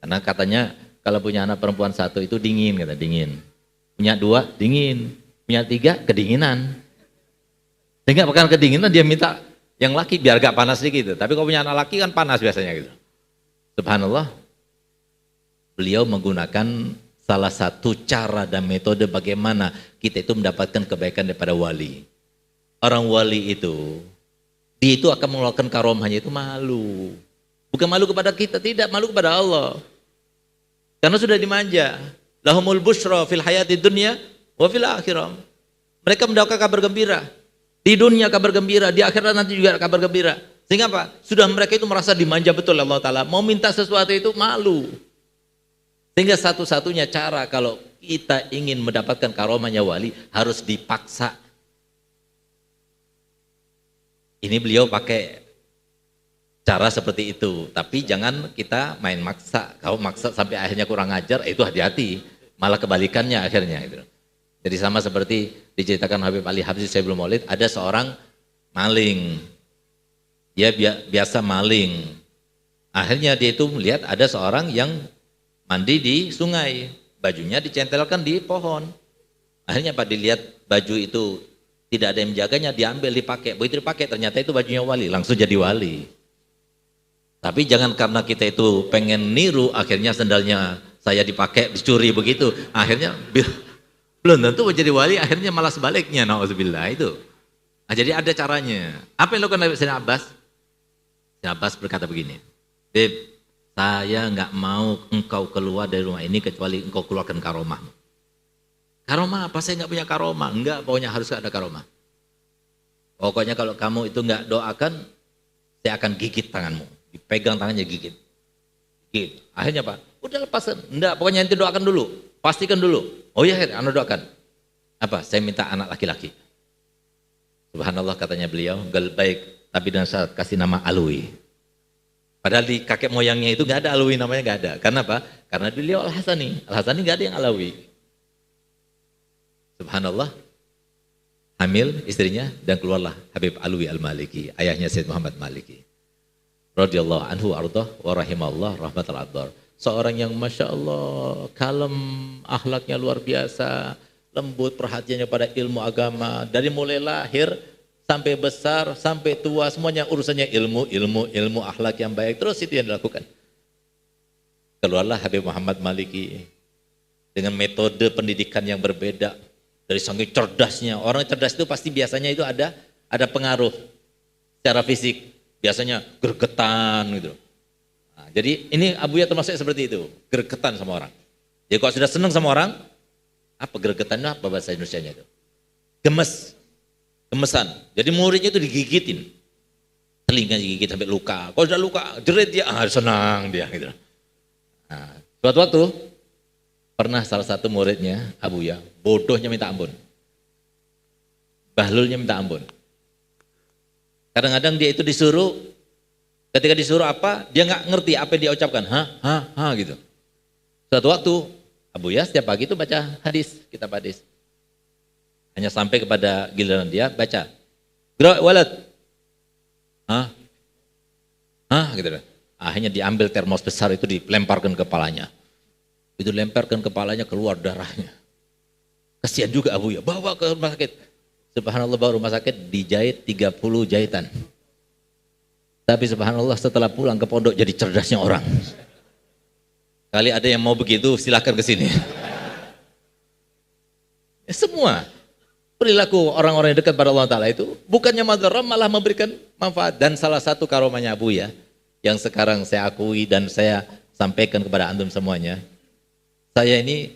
Karena katanya kalau punya anak perempuan 1 itu dingin, kata dingin. Punya 2 dingin, punya 3 kedinginan. Sehingga bahkan kedinginan dia minta yang laki biar gak panas sedikit. Tapi kalau punya anak laki kan panas biasanya gitu. Subhanallah. Beliau menggunakan salah satu cara dan metode bagaimana kita itu mendapatkan kebaikan daripada wali. Orang wali itu, dia itu akan mengeluarkan karomahnya itu malu. Bukan malu kepada kita, tidak, malu kepada Allah. Karena sudah dimanja. Lahumul busyra fil hayati dunya wa fil akhirah. Mereka mendapatkan kabar gembira. Di dunia kabar gembira, di akhirat nanti juga kabar gembira. Sehingga apa? Sudah mereka itu merasa dimanja betul Allah Ta'ala. Mau minta sesuatu itu malu. Sehingga satu-satunya cara kalau kita ingin mendapatkan karomahnya wali harus dipaksa. Ini beliau pakai cara seperti itu, tapi jangan kita main maksa. Kalau maksa sampai akhirnya kurang ajar, itu hati-hati. Malah kebalikannya akhirnya. Gitu. Jadi sama seperti diceritakan Habib Ali Habsyi Sayyidul Maulid, ada seorang maling. Dia biasa maling. Akhirnya dia itu melihat ada seorang yang mandi di sungai, bajunya dicentelkan di pohon. Akhirnya Pak dilihat baju itu tidak ada yang menjaganya, diambil, dipakai. Begitu dipakai ternyata itu bajunya wali, langsung jadi wali. Tapi jangan karena kita itu pengen niru, akhirnya sendalnya saya dipakai, dicuri begitu. Akhirnya belum tentu menjadi wali, akhirnya malah sebaliknya, na'udzubillah itu. Nah, jadi ada caranya. Apa yang dilakukan Sayyidina Abbas? Sayyidina Abbas berkata begini, Beb, saya nggak mau engkau keluar dari rumah ini kecuali engkau keluarkan karomah. Karomah apa? Saya nggak punya karomah. Enggak, pokoknya harus ada karomah. Pokoknya kalau kamu itu nggak doakan, saya akan gigit tanganmu. Dipegang tangannya gigit. Gigit. Akhirnya Pak, udah lepasan. Enggak, pokoknya nanti doakan dulu. Pastikan dulu. Oh iya, anda doakan. Apa? Saya minta anak laki-laki. Subhanallah katanya beliau, baik, tapi dan saya kasih nama Alwi. Padahal di kakek moyangnya itu nggak ada Alwi, namanya nggak ada. Karena apa? Karena beliau Al-Hasani. Al-Hasani nggak ada yang Alawi. Subhanallah. Hamil istrinya dan keluarlah Habib Alwi Al-Maliki, ayahnya Sayyid Muhammad Maliki. Radhiyallahu anhu ardah wa rahimallah rahmatal adhar. Seorang yang Masya Allah, kalem, akhlaknya luar biasa, lembut perhatiannya pada ilmu agama. Dari mulai lahir sampai besar, sampai tua, semuanya urusannya ilmu, akhlak yang baik. Terus itu yang dilakukan. Keluarlah Habib Muhammad Maliki dengan metode pendidikan yang berbeda. Dari saking cerdasnya, orang cerdas itu pasti biasanya itu ada pengaruh secara fisik. Biasanya gergetan gitu. Nah, jadi ini Abuya termasuk seperti itu, gergetan sama orang. Jadi kalau sudah senang sama orang, apa gergetannya, apa bahasa Indonesianya itu? Gemesan. Jadi muridnya itu digigitin. Telinganya digigit sampai luka. Kalau sudah luka, jerit dia, senang dia gitu. Nah, suatu waktu pernah salah satu muridnya Abuya, bodohnya minta ampun. Bahlulnya minta ampun. Kadang-kadang dia itu disuruh Ketika disuruh apa, dia nggak ngerti apa yang dia ucapkan. Gitu. Suatu waktu, Abuya setiap pagi itu baca hadis, kitab hadis. Hanya sampai kepada giliran dia baca. Gerak walad. Gitu. Akhirnya diambil termos besar itu dilemparkan kepalanya. Itu lemparkan kepalanya keluar darahnya. Kasihan juga Abuya, bawa ke rumah sakit. Subhanallah, bawa rumah sakit dijahit 30 jahitan. Tapi subhanallah setelah pulang ke pondok jadi cerdasnya orang. Kali ada yang mau begitu silahkan ke sini. Semua perilaku orang-orang yang dekat pada Allah Ta'ala itu bukannya madharah malah memberikan manfaat. Dan salah satu karomahnya Abuya yang sekarang saya akui dan saya sampaikan kepada antum semuanya. Saya ini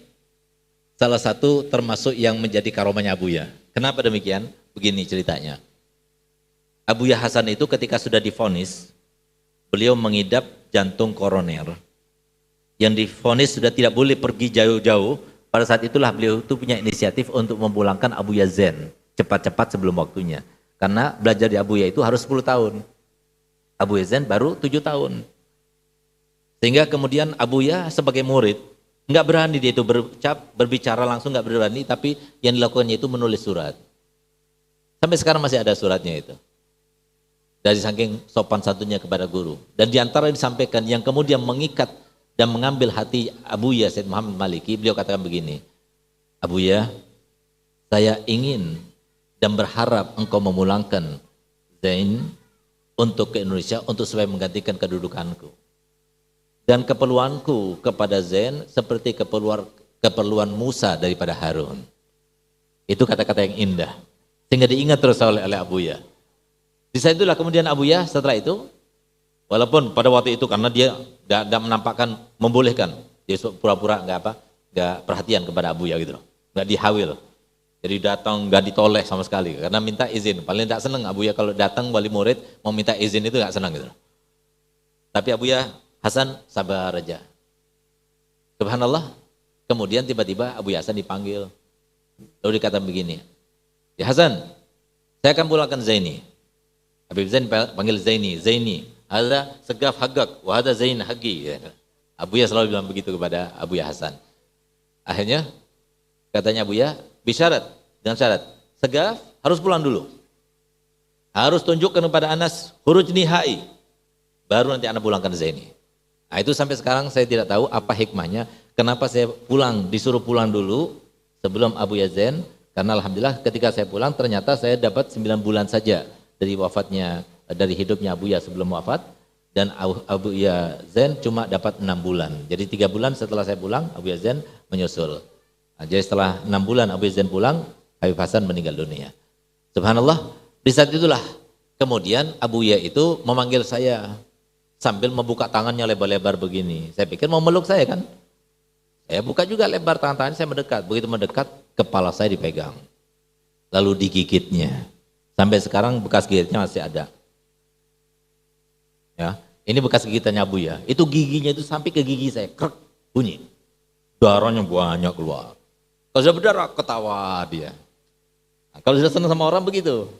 salah satu termasuk yang menjadi karomahnya Abuya. Kenapa demikian? Begini ceritanya. Abuya Hasan itu ketika sudah divonis, beliau mengidap jantung koroner. Yang divonis sudah tidak boleh pergi jauh-jauh. Pada saat itulah beliau itu punya inisiatif untuk memulangkan Abuya Zain cepat-cepat sebelum waktunya. Karena belajar di Abuya itu harus 10 tahun. Abuya Zain baru 7 tahun. Sehingga kemudian Abuya sebagai murid nggak berani dia itu berbicara langsung, nggak berani, tapi yang dilakukannya itu menulis surat. Sampai sekarang masih ada suratnya itu. Dari saking sopan santunnya kepada guru. Dan diantara yang disampaikan yang kemudian mengikat dan mengambil hati Abuya Said Muhammad Maliki, beliau katakan begini, Abuya, saya ingin dan berharap engkau memulangkan Zain untuk ke Indonesia untuk supaya menggantikan kedudukanku. Dan keperluanku kepada Zain seperti keperluan Musa daripada Harun. Itu kata-kata yang indah. Sehingga diingat terus oleh Abuya. Di saat itulah kemudian Abuya setelah itu, walaupun pada waktu itu karena dia tidak menampakkan membolehkan, dia pura-pura nggak perhatian kepada Abuya gitu loh, nggak dihawil. Jadi datang nggak ditoleh sama sekali karena minta izin. Paling tidak senang Abuya kalau datang wali murid mau minta izin itu nggak senang gitu loh. Tapi Abuya Hasan sabar aja. Subhanallah, kemudian tiba-tiba Abuya Hasan dipanggil. Lalu dikatakan begini, ya Hasan, saya akan pulangkan Zaini. Habib Zain panggil Zaini, ada segaf hagak, wahada Zain hagi. Abuya selalu bilang begitu kepada Abuya Hasan. Akhirnya katanya Abuya, bisyarat, dengan syarat, segaf harus pulang dulu. Harus tunjukkan kepada Anas huruf nihai, baru nanti Anak pulangkan Zaini. Nah itu sampai sekarang saya tidak tahu apa hikmahnya, kenapa saya disuruh pulang dulu sebelum Abuya Zain, karena alhamdulillah ketika saya pulang ternyata saya dapat 9 bulan saja. Dari hidupnya Abuya sebelum wafat, dan Abuya Zain cuma dapat 6 bulan. Jadi 3 bulan setelah saya pulang, Abuya Zain menyusul. Nah, jadi setelah 6 bulan Abuya Zain pulang, Habib Hasan meninggal dunia. Subhanallah, di saat itulah kemudian Abuya itu memanggil saya sambil membuka tangannya lebar-lebar begini. Saya pikir mau meluk saya kan. Saya buka juga lebar tangan-tangannya, saya mendekat. Begitu mendekat, kepala saya dipegang. Lalu digigitnya. Sampai sekarang bekas gigitnya masih ada. Ya, ini bekas gigitannya Abuya. Itu giginya itu sampai ke gigi saya, krek, bunyi. Darahnya banyak keluar. Kalau sudah berdarah, ketawa dia. Nah, kalau sudah senang sama orang begitu.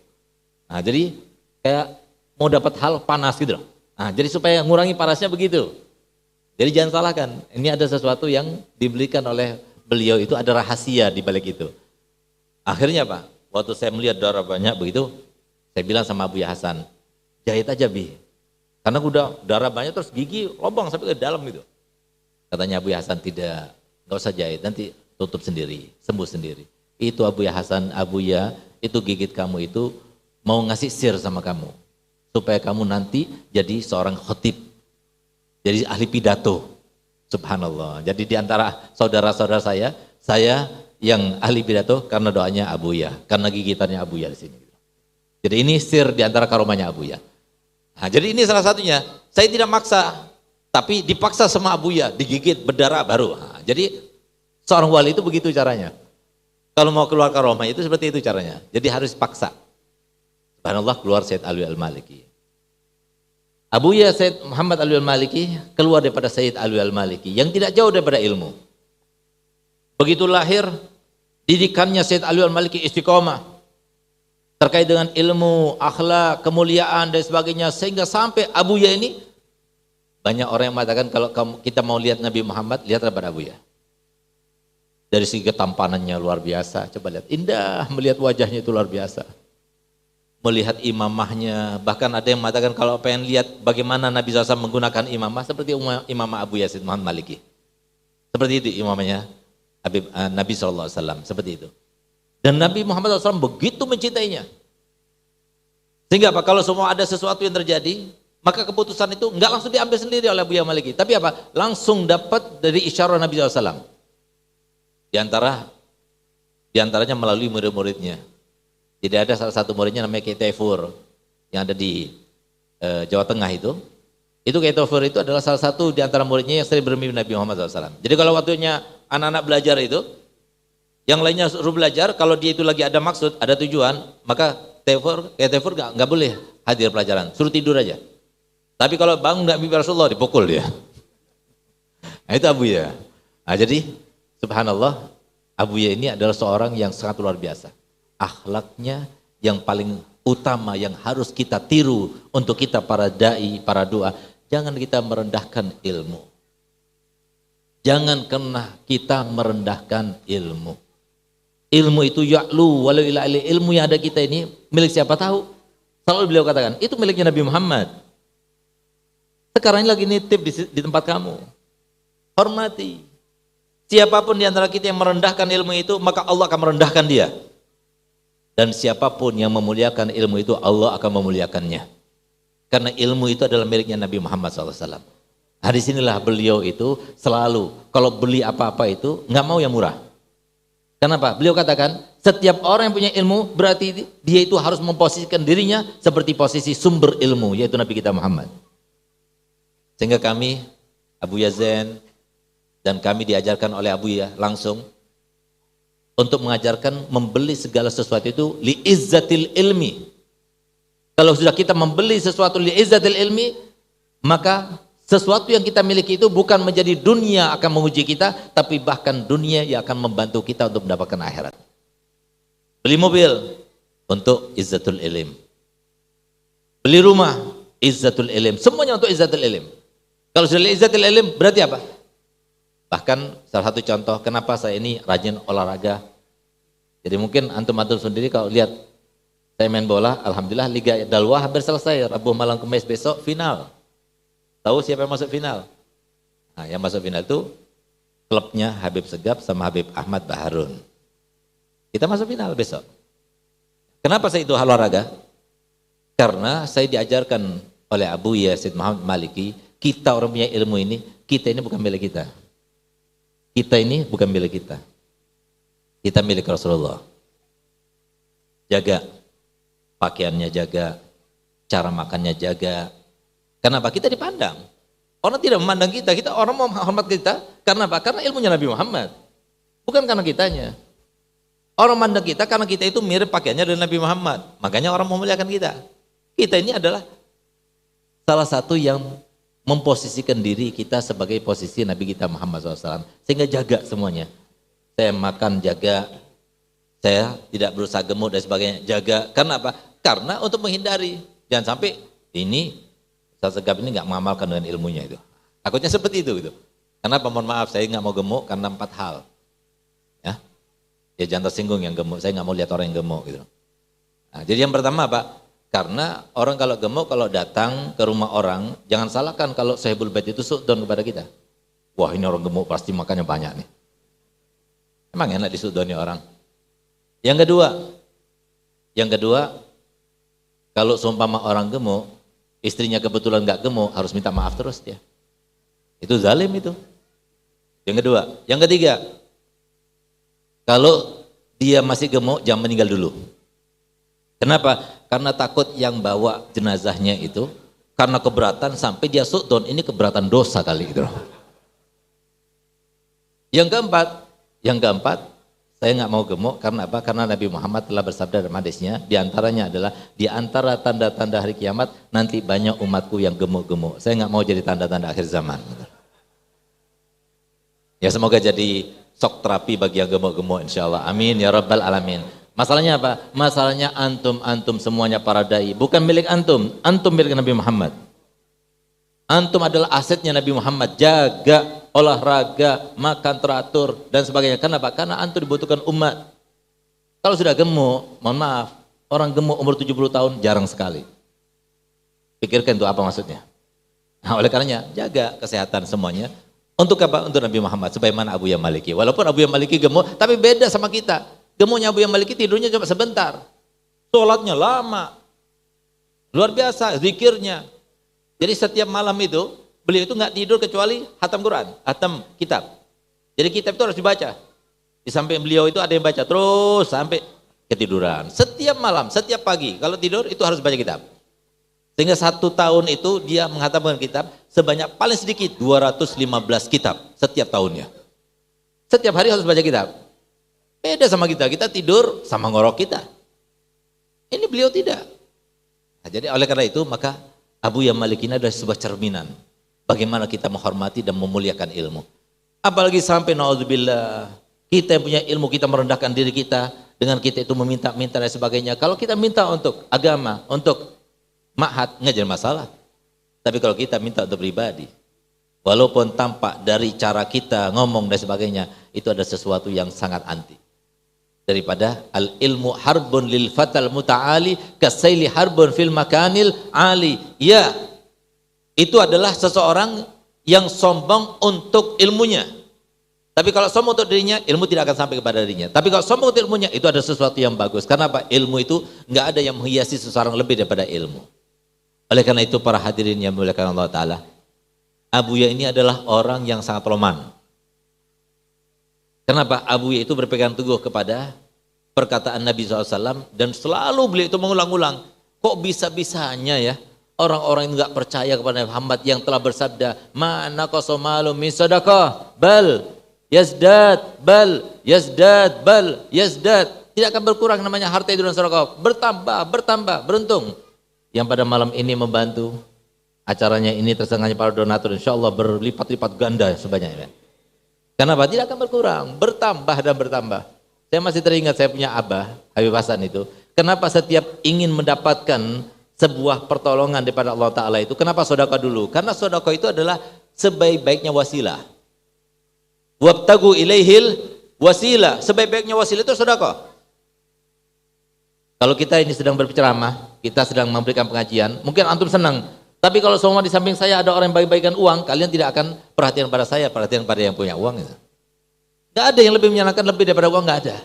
Nah, jadi kayak mau dapat hal panas gitu loh. Nah, jadi supaya ngurangi panasnya begitu. Jadi jangan salahkan. Ini ada sesuatu yang diberikan oleh beliau, itu ada rahasia di balik itu. Akhirnya Pak, waktu saya melihat darah banyak begitu, saya bilang sama Abuya Hasan, jahit aja Bi. Karena udah darah banyak terus gigi lubang sampai ke dalam gitu. Katanya Abuya Hasan, tidak, nggak usah jahit, nanti tutup sendiri, sembuh sendiri. Itu Abuya Hasan, Abuya, itu gigit kamu itu mau ngasih sir sama kamu. Supaya kamu nanti jadi seorang khotib, jadi ahli pidato. Subhanallah. Jadi di antara saudara-saudara saya yang ahli pidato karena doanya Abuya, karena gigitannya Abuya di sini. Jadi ini sir di antara karomahnya Abuya. Nah, jadi ini salah satunya. Saya tidak maksa, tapi dipaksa sama Abuya, digigit berdarah baru. Nah, jadi seorang wali itu begitu caranya. Kalau mau keluar karomah itu seperti itu caranya. Jadi harus paksa. Subhanallah, keluar Said Alwi Al-Maliki. Abuya Said Muhammad Alwi Al-Maliki keluar daripada Said Alwi Al-Maliki yang tidak jauh daripada ilmu. Begitu lahir, didikannya Said Alwi Al-Maliki istiqomah. terkait dengan ilmu, akhlak, kemuliaan dan sebagainya, sehingga sampai Abuya ini banyak orang yang mengatakan kalau kita mau lihat Nabi Muhammad, lihatlah pada Abuya. Dari segi ketampanannya luar biasa, coba lihat, indah, melihat wajahnya itu luar biasa. Melihat imamahnya, bahkan ada yang mengatakan kalau pengen lihat bagaimana Nabi SAW menggunakan imamah, seperti imamah Abu Yazid Muhammad Maliki. Seperti itu imamahnya Nabi SAW, seperti itu. Dan Nabi Muhammad SAW begitu mencintainya. Sehingga apa? Kalau semua ada sesuatu yang terjadi, maka keputusan itu enggak langsung diambil sendiri oleh Abu Yazid Maliki. Tapi apa? Langsung dapat dari isyarat Nabi SAW. Di antaranya melalui murid-muridnya. Jadi ada salah satu muridnya namanya Kiai Taifur yang ada di Jawa Tengah itu. Itu Kiai Taifur itu adalah salah satu di antara muridnya yang sering bermimpi Nabi Muhammad SAW. Jadi kalau waktunya anak-anak belajar itu, yang lainnya suruh belajar, kalau dia itu lagi ada maksud, ada tujuan, maka Kiai Taifur nggak boleh hadir pelajaran, suruh tidur aja. Tapi kalau bangun nggak mimpi Rasulullah, dipukul dia. Nah itu Abuya. Nah jadi subhanallah, Abuya ini adalah seorang yang sangat luar biasa. Akhlaknya yang paling utama yang harus kita tiru untuk kita para dai, para doa. Jangan kita merendahkan ilmu. Jangan kena kita merendahkan ilmu. Ilmu itu ya'lu walau ila ilmu yang ada kita ini milik siapa tahu. Selalu beliau katakan, itu miliknya Nabi Muhammad. Sekarang ini lagi nitip di tempat kamu. Hormati. Siapapun di antara kita yang merendahkan ilmu itu, maka Allah akan merendahkan dia. Dan siapapun yang memuliakan ilmu itu, Allah akan memuliakannya. Karena ilmu itu adalah miliknya Nabi Muhammad SAW. Di sinilah beliau itu selalu, kalau beli apa-apa itu, nggak mau yang murah. Kenapa? Beliau katakan, setiap orang yang punya ilmu, berarti dia itu harus memposisikan dirinya seperti posisi sumber ilmu, yaitu Nabi kita Muhammad. Sehingga kami, Abu Yazen, dan kami diajarkan oleh Abuya langsung, untuk mengajarkan membeli segala sesuatu itu li'izzatil ilmi. Kalau sudah kita membeli sesuatu li'izzatil ilmi, maka sesuatu yang kita miliki itu bukan menjadi dunia akan menguji kita, tapi bahkan dunia yang akan membantu kita untuk mendapatkan akhirat. Beli mobil untuk izzatul ilm. Beli rumah izzatul ilm. Semuanya untuk izzatul ilm. Kalau sudah izzatul ilm berarti apa? Bahkan salah satu contoh kenapa saya ini rajin olahraga. Jadi mungkin antum-antum sendiri kalau lihat saya main bola, alhamdulillah Liga Dalwah hampir selesai. Rabu malam Kamis besok final. Tahu siapa yang masuk final? Nah, yang masuk final itu klubnya Habib Segaf sama Habib Ahmad Baharun. Kita masuk final besok. Kenapa saya itu olahraga? Karena saya diajarkan oleh Abu Yazid Muhammad Maliki, kita orang punya ilmu ini, kita ini bukan milik kita. Kita ini bukan milik kita. Kita milik Rasulullah. Jaga pakaiannya, jaga cara makannya, jaga. Kenapa? Kita dipandang. Orang tidak memandang kita, orang mau hormat kita. Karena apa? Karena ilmunya Nabi Muhammad. Bukan karena kitanya. Orang memandang kita karena kita itu mirip pakaiannya dengan Nabi Muhammad. Makanya orang memuliakan kita. Kita ini adalah salah satu yang memposisikan diri kita sebagai posisi Nabi kita Muhammad SAW. Sehingga jaga semuanya. Saya makan jaga, saya tidak berusaha gemuk dan sebagainya, jaga. Karena apa? Karena untuk menghindari. Jangan sampai ini, Ustaz Segaf ini nggak mengamalkan dengan ilmunya itu. Takutnya seperti itu. Gitu. Kenapa? Mohon maaf, saya nggak mau gemuk karena 4 hal. Ya jangan tersinggung yang gemuk, saya nggak mau lihat orang yang gemuk. Gitu. Nah, jadi yang pertama apa? Karena orang kalau gemuk, kalau datang ke rumah orang, jangan salahkan kalau Sahibul Bait itu su'don kepada kita. Wah ini orang gemuk pasti makannya banyak nih. Emang enak disudoni orang. Yang kedua, kalau seumpama orang gemuk, istrinya kebetulan nggak gemuk, harus minta maaf terus dia. Itu zalim itu. Yang kedua. Yang ketiga, kalau dia masih gemuk, jangan meninggal dulu. Kenapa? Karena takut yang bawa jenazahnya itu, karena keberatan sampai dia su'don, ini keberatan dosa kali gitu. Yang keempat, saya nggak mau gemuk karena apa? Karena Nabi Muhammad telah bersabda dalam hadisnya, diantaranya adalah di antara tanda-tanda hari kiamat nanti banyak umatku yang gemuk-gemuk. Saya nggak mau jadi tanda-tanda akhir zaman. Ya semoga jadi shock terapi bagi yang gemuk-gemuk insya Allah. Amin ya rabbal alamin. Masalahnya apa? Masalahnya antum semuanya para dai, bukan milik antum, antum milik Nabi Muhammad. Antum adalah asetnya Nabi Muhammad, jaga, olahraga, makan teratur dan sebagainya. Kenapa? Karena antum dibutuhkan umat. Kalau sudah gemuk, mohon maaf, orang gemuk umur 70 tahun jarang sekali. Pikirkan itu apa maksudnya. Nah, oleh karenanya jaga kesehatan semuanya. Untuk apa? Untuk Nabi Muhammad, sebagaimana Abu Yam Maliki. Walaupun Abu Yam Maliki gemuk, tapi beda sama kita. Gemuknya Abu Yam Maliki tidurnya cuma sebentar. Sholatnya lama. Luar biasa, zikirnya. Jadi setiap malam itu, beliau itu nggak tidur kecuali hatam Quran, hatam kitab. Jadi kitab itu harus dibaca. Di samping beliau itu ada yang baca terus sampai ketiduran. Setiap malam, setiap pagi, kalau tidur itu harus baca kitab. Sehingga 1 tahun itu dia menghatamkan kitab sebanyak paling sedikit 215 kitab setiap tahunnya. Setiap hari harus baca kitab. Beda sama kita tidur sama ngorok kita. Ini beliau tidak. Nah, jadi oleh karena itu maka Abu Yam Malik ini adalah sebuah cerminan bagaimana kita menghormati dan memuliakan ilmu. Apalagi sampai naudzubillah kita yang punya ilmu kita merendahkan diri kita dengan kita itu meminta-minta dan sebagainya. Kalau kita minta untuk agama, untuk ma'had, nggak jadi masalah. Tapi kalau kita minta untuk pribadi, walaupun tampak dari cara kita ngomong dan sebagainya, itu ada sesuatu yang sangat anti. Daripada al-ilmu harbun lil fatal muta'ali kasaili harbun fil makanil ali. Ya, itu adalah seseorang yang sombong untuk ilmunya. Tapi kalau sombong untuk dirinya, ilmu tidak akan sampai kepada dirinya. Tapi kalau sombong untuk ilmunya, itu ada sesuatu yang bagus. Karena apa? Ilmu itu nggak ada yang menghiasi seseorang lebih daripada ilmu. Oleh karena itu para hadirin yang dimuliakan Allah Ta'ala, Abuya ini adalah orang yang sangat roman. Kenapa? Abuya itu berpegang teguh kepada perkataan Nabi SAW dan selalu beliau itu mengulang-ulang. Kok bisa-bisanya ya orang-orang yang enggak percaya kepada Muhammad yang telah bersabda, "Mana qasomalu min sadaqah bal yazdad bal yazdad bal yazdad." Tidak akan berkurang namanya harta itu dan sedekah, bertambah, beruntung. Yang pada malam ini membantu acaranya ini tersengaja para donatur, insyaallah berlipat-lipat ganda sebanyak. Kenapa? Tidak akan berkurang, bertambah dan bertambah. Saya masih teringat saya punya abah, Habib Hasan itu. Kenapa setiap ingin mendapatkan sebuah pertolongan daripada Allah Ta'ala itu, kenapa sedekah dulu? Karena sedekah itu adalah sebaik-baiknya wasilah. Wabtagu ilaihil wasilah, sebaik-baiknya wasilah itu sedekah. Kalau kita ini sedang berceramah, kita sedang memberikan pengajian, mungkin antum senang. Tapi kalau semua di samping saya ada orang yang bagi-bagikan uang, kalian tidak akan perhatian pada saya, perhatian pada yang punya uang. Gak ada yang lebih menyenangkan lebih daripada uang, gak ada.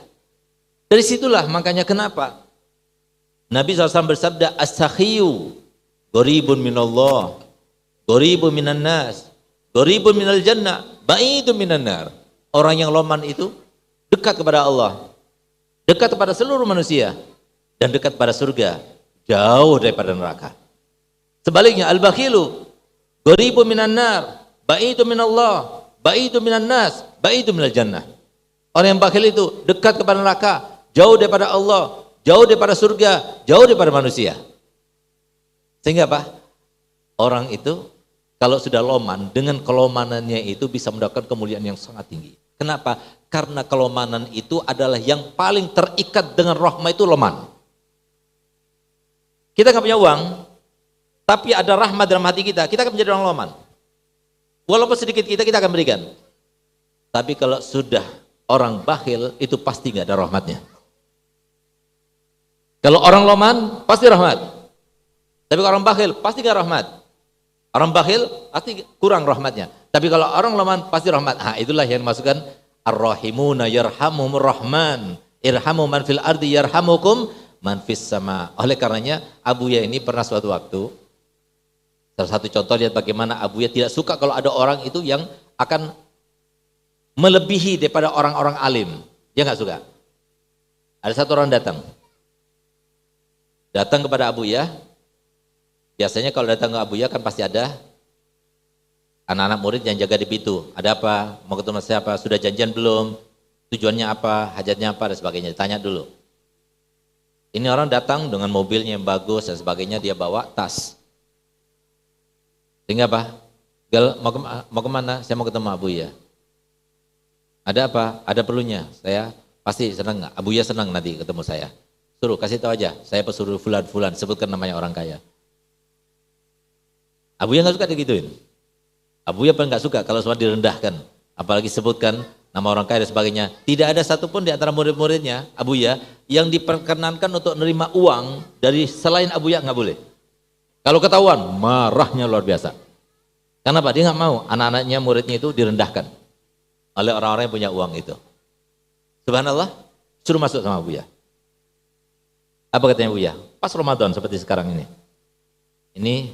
Dari situlah makanya kenapa Nabi SAW bersabda, "As-sakhiyu gharibun minallah, gharibun minan nas, gharibun minal jannah, ba'idun minan nar." Orang yang loman itu dekat kepada Allah, dekat kepada seluruh manusia, dan dekat pada surga, jauh daripada neraka. Sebaliknya al-bakhilu gharibun minan nar, ba'idun minallah, ba'idun minan nas, ba'idun minal jannah. Orang yang bakhil itu dekat kepada neraka, jauh daripada Allah, jauh daripada surga, jauh daripada manusia. Sehingga apa? Orang itu kalau sudah loman, dengan kelomanannya itu bisa mendapatkan kemuliaan yang sangat tinggi. Kenapa? Karena kelomanan itu adalah yang paling terikat dengan rahmah, itu loman. Kita nggak punya uang, tapi ada rahmat dalam hati kita akan menjadi orang loman. Walaupun sedikit kita akan berikan. Tapi kalau sudah orang bakhil, itu pasti nggak ada rahmatnya. Kalau orang loman, pasti rahmat. Tapi kalau orang bakhil, pasti nggak rahmat. Orang bakhil, pasti kurang rahmatnya. Tapi kalau orang loman, pasti rahmat. Nah, itulah yang dimasukkan ar-rahimuna yarhamumur rahman, irhamu man fil ardi yarhamukum man fis sama. Oleh karenanya, Abuya ini pernah suatu waktu, salah satu contoh lihat bagaimana Abuya tidak suka kalau ada orang itu yang akan melebihi daripada orang-orang alim. Dia nggak suka. Ada satu orang datang kepada Abuya. Biasanya kalau datang ke Abuya kan pasti ada anak-anak murid yang jaga di pintu. Ada apa? Mau ketemu siapa? Sudah janjian belum? Tujuannya apa? Hajatnya apa? Dan sebagainya. Ditanya dulu. Ini orang datang dengan mobilnya yang bagus dan sebagainya. Dia bawa tas. Sehingga apa? Mau kemana? Saya mau ketemu Abuya. Ada apa? Ada perlunya. Saya Pasti senang nggak? Abuya senang nanti ketemu saya. Suruh, kasih tahu aja, saya pesuruh fulan, sebutkan namanya orang kaya. Abuya nggak suka digituin. Abuya paling nggak suka kalau semua direndahkan. Apalagi sebutkan nama orang kaya dan sebagainya. Tidak ada satupun di antara murid-muridnya, Abuya, yang diperkenankan untuk menerima uang dari selain Abuya, nggak boleh. Kalau ketahuan, marahnya luar biasa. Kenapa? Dia nggak mau anak-anaknya, muridnya itu direndahkan oleh orang-orang yang punya uang itu. Subhanallah, suruh masuk sama Abuya. Apa katanya Abuya? Pas Ramadan seperti sekarang ini. Ini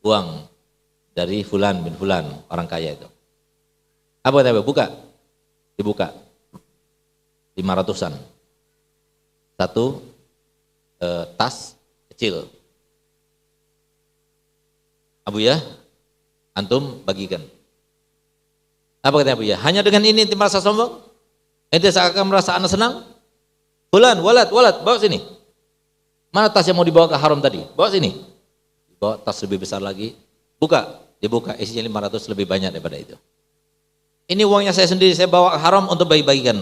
uang dari Fulan bin Fulan, orang kaya itu. Apa katanya? Buka. Dibuka 500-an, satu tas kecil. Abuya, antum bagikan. Apa katanya Abuya? Hanya dengan ini ente merasa sombong? Ente seakan merasa anak senang? Fulan, walad, bawa sini. Mana tas yang mau dibawa ke haram tadi? Bawa sini. Bawa tas lebih besar lagi. Buka, dibuka, isinya 500 lebih banyak daripada itu. Ini uangnya saya sendiri, saya bawa haram untuk bagi-bagikan.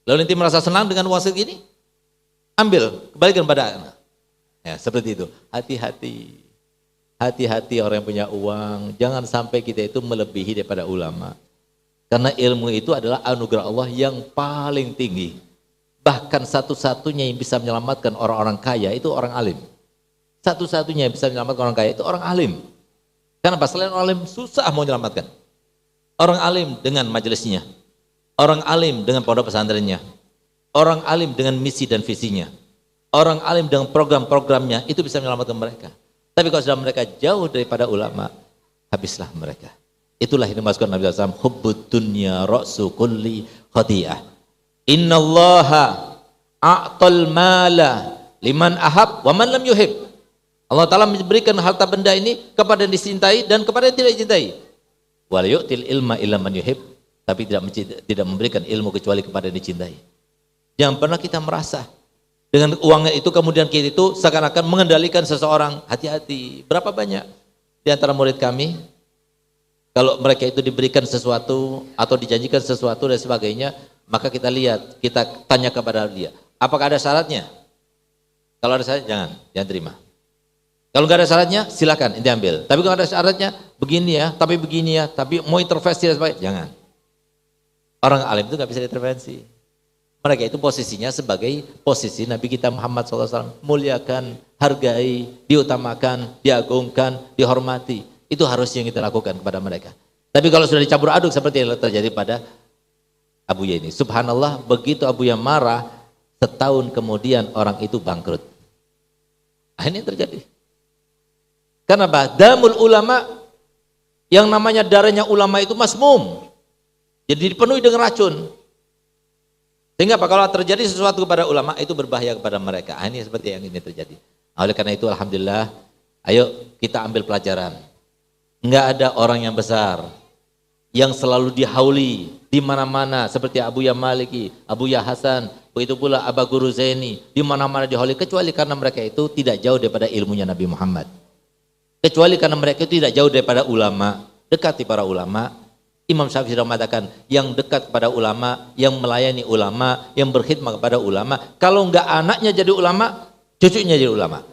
Lalu nanti merasa senang dengan uang segini? Ambil, kembalikan pada anak. Ya, seperti itu. Hati-hati. Hati-hati orang yang punya uang. Jangan sampai kita itu melebihi daripada ulama. Karena ilmu itu adalah anugerah Allah yang paling tinggi. Bahkan satu-satunya yang bisa menyelamatkan orang-orang kaya itu orang alim. Satu-satunya yang bisa menyelamatkan orang kaya itu orang alim. Karena selain orang alim susah mau menyelamatkan. Orang alim dengan majelisnya, orang alim dengan pondok pesantrennya, orang alim dengan misi dan visinya, orang alim dengan program-programnya, itu bisa menyelamatkan mereka. Tapi kalau sudah mereka jauh daripada ulama, habislah mereka. Itulah yang dimaksudkan Nabi SAW, hubbud dunya ra'su kulli khati'ah. Innallaha a'tal mala liman ahab wa man lam yuhib. Allah Ta'ala memberikan harta benda ini kepada yang dicintai dan kepada yang tidak dicintai. Wal yu'til ilma illa man yuhib, tapi tidak memberikan ilmu kecuali kepada yang dicintai. Jangan pernah kita merasa dengan uangnya itu kemudian kita itu seakan-akan mengendalikan seseorang. Hati-hati. Berapa banyak di antara murid kami kalau mereka itu diberikan sesuatu atau dijanjikan sesuatu dan sebagainya, maka kita lihat, kita tanya kepada dia, apakah ada syaratnya? Kalau ada syaratnya jangan terima. Kalau nggak ada syaratnya, silakan ente ambil. Tapi kalau ada syaratnya, begini ya, tapi mau intervensi dan sebagainya, jangan. Orang alim itu nggak bisa diintervensi. Mereka itu posisinya sebagai posisi Nabi kita Muhammad SAW, muliakan, hargai, diutamakan, diagungkan, dihormati. Itu harus yang kita lakukan kepada mereka. Tapi kalau sudah dicampur aduk seperti yang terjadi pada Abuya ini, subhanallah, begitu Abuya marah, setahun kemudian orang itu bangkrut. Ini terjadi. Kenapa? Damul ulama, yang namanya darahnya ulama itu masmum. Jadi dipenuhi dengan racun. Sehingga apa? Kalau terjadi sesuatu kepada ulama itu berbahaya kepada mereka. Ini seperti yang ini terjadi. Oleh karena itu alhamdulillah, ayo kita ambil pelajaran. Enggak ada orang yang besar yang selalu dihauli di mana-mana seperti Abuya Maliki, Abuya Hasan, begitu pula Aba Guru Zaini, di mana-mana dihauli kecuali karena mereka itu tidak jauh daripada ilmunya Nabi Muhammad. Kecuali karena mereka itu tidak jauh daripada ulama, dekati para ulama. Imam Syafi'i sudah mengatakan, yang dekat kepada ulama, yang melayani ulama, yang berkhidmat kepada ulama, kalau enggak anaknya jadi ulama, cucunya jadi ulama.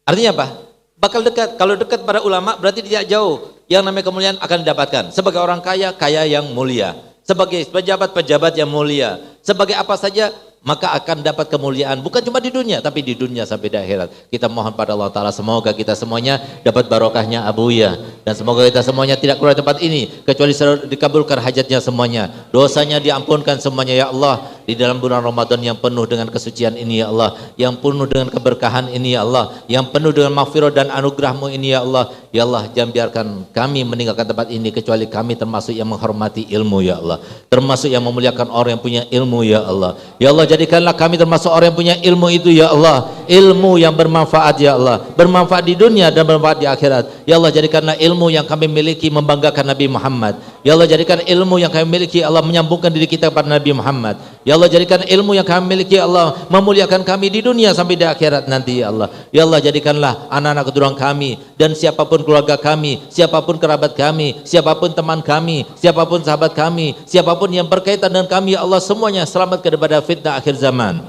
Artinya apa? Bakal dekat. Kalau dekat pada ulama berarti tidak jauh. Yang namanya kemuliaan akan didapatkan. Sebagai orang kaya, kaya yang mulia. Sebagai pejabat-pejabat yang mulia. Sebagai apa saja, maka akan dapat kemuliaan. Bukan cuma di dunia, tapi di dunia sampai di akhirat. Kita mohon pada Allah Ta'ala, semoga kita semuanya dapat barokahnya Abuya. Dan semoga kita semuanya tidak keluar tempat ini, kecuali dikabulkan hajatnya semuanya. Dosanya diampunkan semuanya ya Allah. Di dalam bulan Ramadan yang penuh dengan kesucian ini ya Allah. Yang penuh dengan keberkahan ini ya Allah. Yang penuh dengan maghfirah dan anugerahmu ini ya Allah. Ya Allah, jangan biarkan kami meninggalkan tempat ini, kecuali kami termasuk yang menghormati ilmu ya Allah. Termasuk yang memuliakan orang yang punya ilmu ya Allah. Ya Allah, jadikanlah kami termasuk orang yang punya ilmu itu ya Allah. ilmu yang bermanfaat ya Allah, bermanfaat di dunia dan bermanfaat di akhirat. Ya Allah, jadikanlah ilmu yang kami miliki membanggakan Nabi Muhammad. Ya Allah, jadikan ilmu yang kami miliki Allah menyambungkan diri kita kepada Nabi Muhammad. Ya Allah, jadikan ilmu yang kami miliki Allah memuliakan kami di dunia sampai di akhirat nanti ya Allah. Ya Allah, jadikanlah anak-anak keturunan kami dan siapapun keluarga kami, siapapun kerabat kami, siapapun teman kami, siapapun sahabat kami, siapapun yang berkaitan dengan kami ya Allah, semuanya selamatkan daripada fitnah akhir zaman.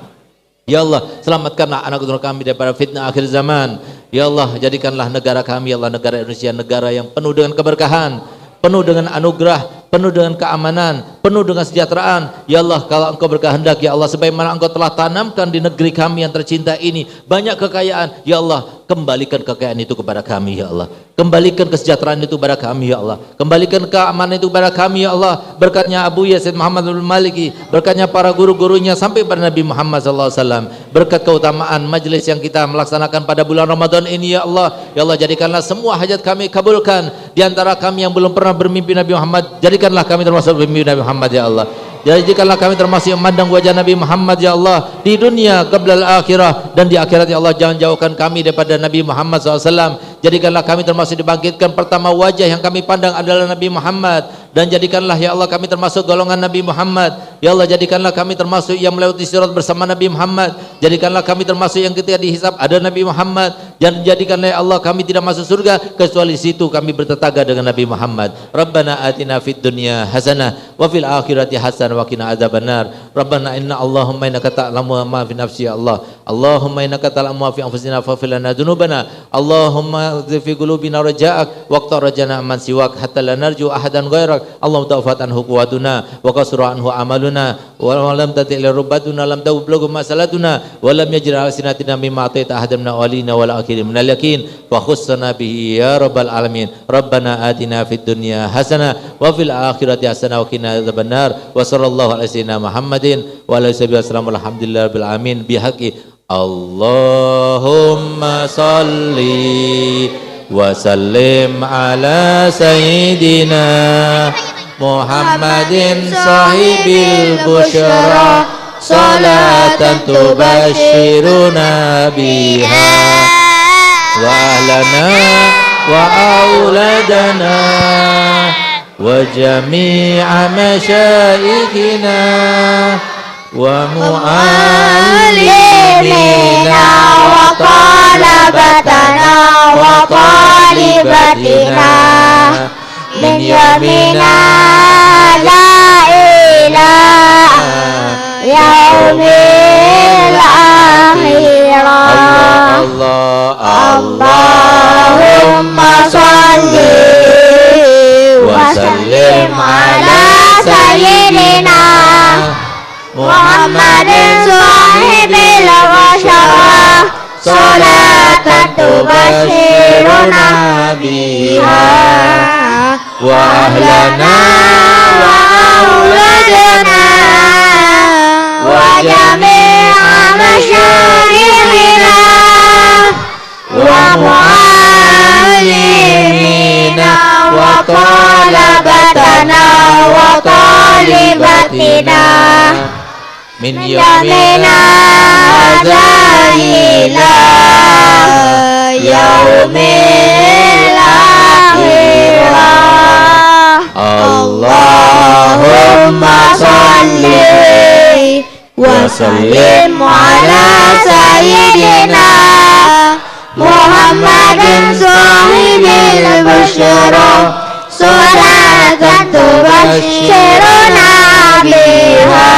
Ya Allah, selamatkanlah anak keturunan kami daripada fitnah akhir zaman. Ya Allah, jadikanlah negara kami ya Allah, negara Indonesia, negara yang penuh dengan keberkahan, penuh dengan anugerah, penuh dengan keamanan, penuh dengan kesejahteraan. Ya Allah, kalau Engkau berkehendak ya Allah, sebagaimana Engkau telah tanamkan di negeri kami yang tercinta ini banyak kekayaan, ya Allah, kembalikan kekayaan itu kepada kami ya Allah, kembalikan kesejahteraan itu kepada kami ya Allah, kembalikan keamanan itu kepada kami ya Allah, berkatnya Abu Yazid Muhammad bin Maliki, berkatnya para guru-gurunya sampai pada Nabi Muhammad SAW, berkat keutamaan majlis yang kita melaksanakan pada bulan Ramadan ini ya Allah. Ya Allah, jadikanlah semua hajat kami kabulkan. Di antara kami yang belum pernah bermimpi Nabi Muhammad, jadikanlah kami termasuk bermimpi Nabi Muhammad ya Allah. Jadikanlah kami termasuk yang memandang wajah Nabi Muhammad ya Allah di dunia qablal akhirah, dan di akhirat ya Allah jangan jauhkan kami daripada Nabi Muhammad SAW. Jadikanlah kami termasuk dibangkitkan pertama wajah yang kami pandang adalah Nabi Muhammad, dan jadikanlah ya Allah kami termasuk golongan Nabi Muhammad. Ya Allah, jadikanlah kami termasuk yang melewati sirat bersama Nabi Muhammad. Jadikanlah kami termasuk yang ketika dihisab ada Nabi Muhammad, dan jadikanlah ya Allah kami tidak masuk surga kecuali situ kami bertetangga dengan Nabi Muhammad. Rabbana atina fid dunya hasanah wa fil akhirati hasanah wa qina adzabannar. Rabbana inna Allahumma innaka ta'lamu ma fi nafsi ya Allah. Allahumma innaka ta'lamu ma fi anfusina faghfir lana dzunubana. Allahumma fi qulubina raja'ak waqta rajana man siwak hatta la narju ahadan ghairak. Allahumma ta'fat anhu quwwatuna wa qasra anhu amaluna wa lam tatil rubatuna lam tablughu masalatuna wa lam yajri alsinatina mimma ataita ahadan min awalina wal akhirin minal yakin fa khussana bihi ya rabbal alamin. Rabbana atina fid dunya hasanah wa fil akhirati hasanah wa qina adzabannar. Wa sallallahu alaihi wasallam Muhammadin wa alihi wasallam alhamdulillahil alamin bihaqi Allahumma salli wa sallim ala sayyidina Muhammadin sahibil busyara salatan tubashiruna biha wa ahlana wa auladana wa jami'a masyayikhina wa mu'allimina wa talabatana wa talibatina min yamina la ilaha yaumil akhirah. Allahumma salli wa sallim ala sayyidina Muhammadin sahibil busyara salatan tubashiruna biha wa ahlana wa auladana wa jami'a masyayikhina wa mu'allimina wa talabatana wa talibatina min yamina ila yaumil akhirah. Allahumma salli wa sallim ala sayyidina Muhammadin sahibil busyara salatan tubashiruna biha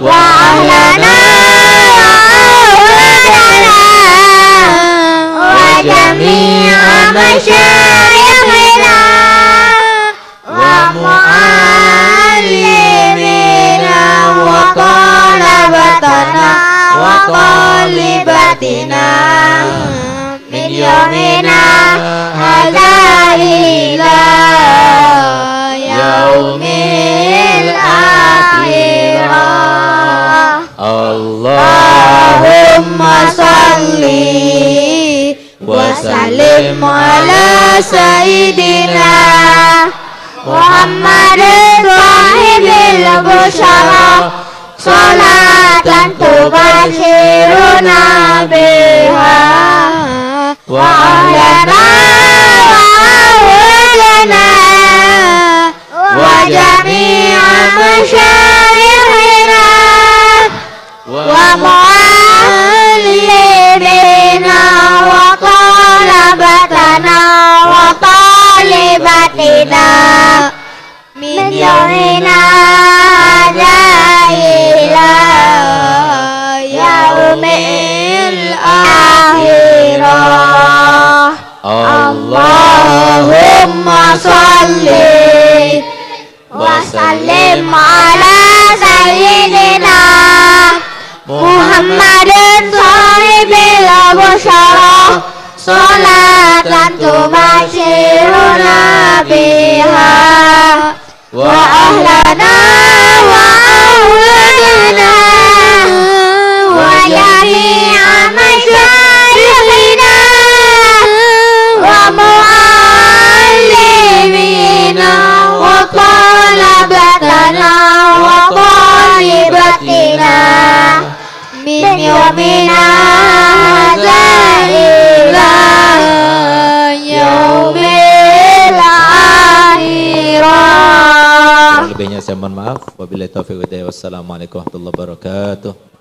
wa ahlana wa jami'a masyayikhina wa mu'allimina wa talabatana wa talibatina min yamina hadza ila yaumil akhirah. Allahumma salli wa sallim ala sayyidina Muhammadin sahibil busyara salatan tubashiruna بها وأهلنا وأولادنا وجميع مشايخنا ومعلمينا وطلبتنا وطالباتنا من يومنا هذا إلى يوم الآخرة. اللهم صل وسلم على سيدنا محمد صاحب البشرى صلاة تبشرنا بها وأهلنا وأولادنا وجميع مشايخنا ومعلمينا وطلبتنا وطالباتنا من يومنا هذا إلى يوم الآخرة. Lebihnya saya mohon maaf. Wabillahi taufiq wa hidayah. Wassalamualaikum warahmatullahi wabarakatuh.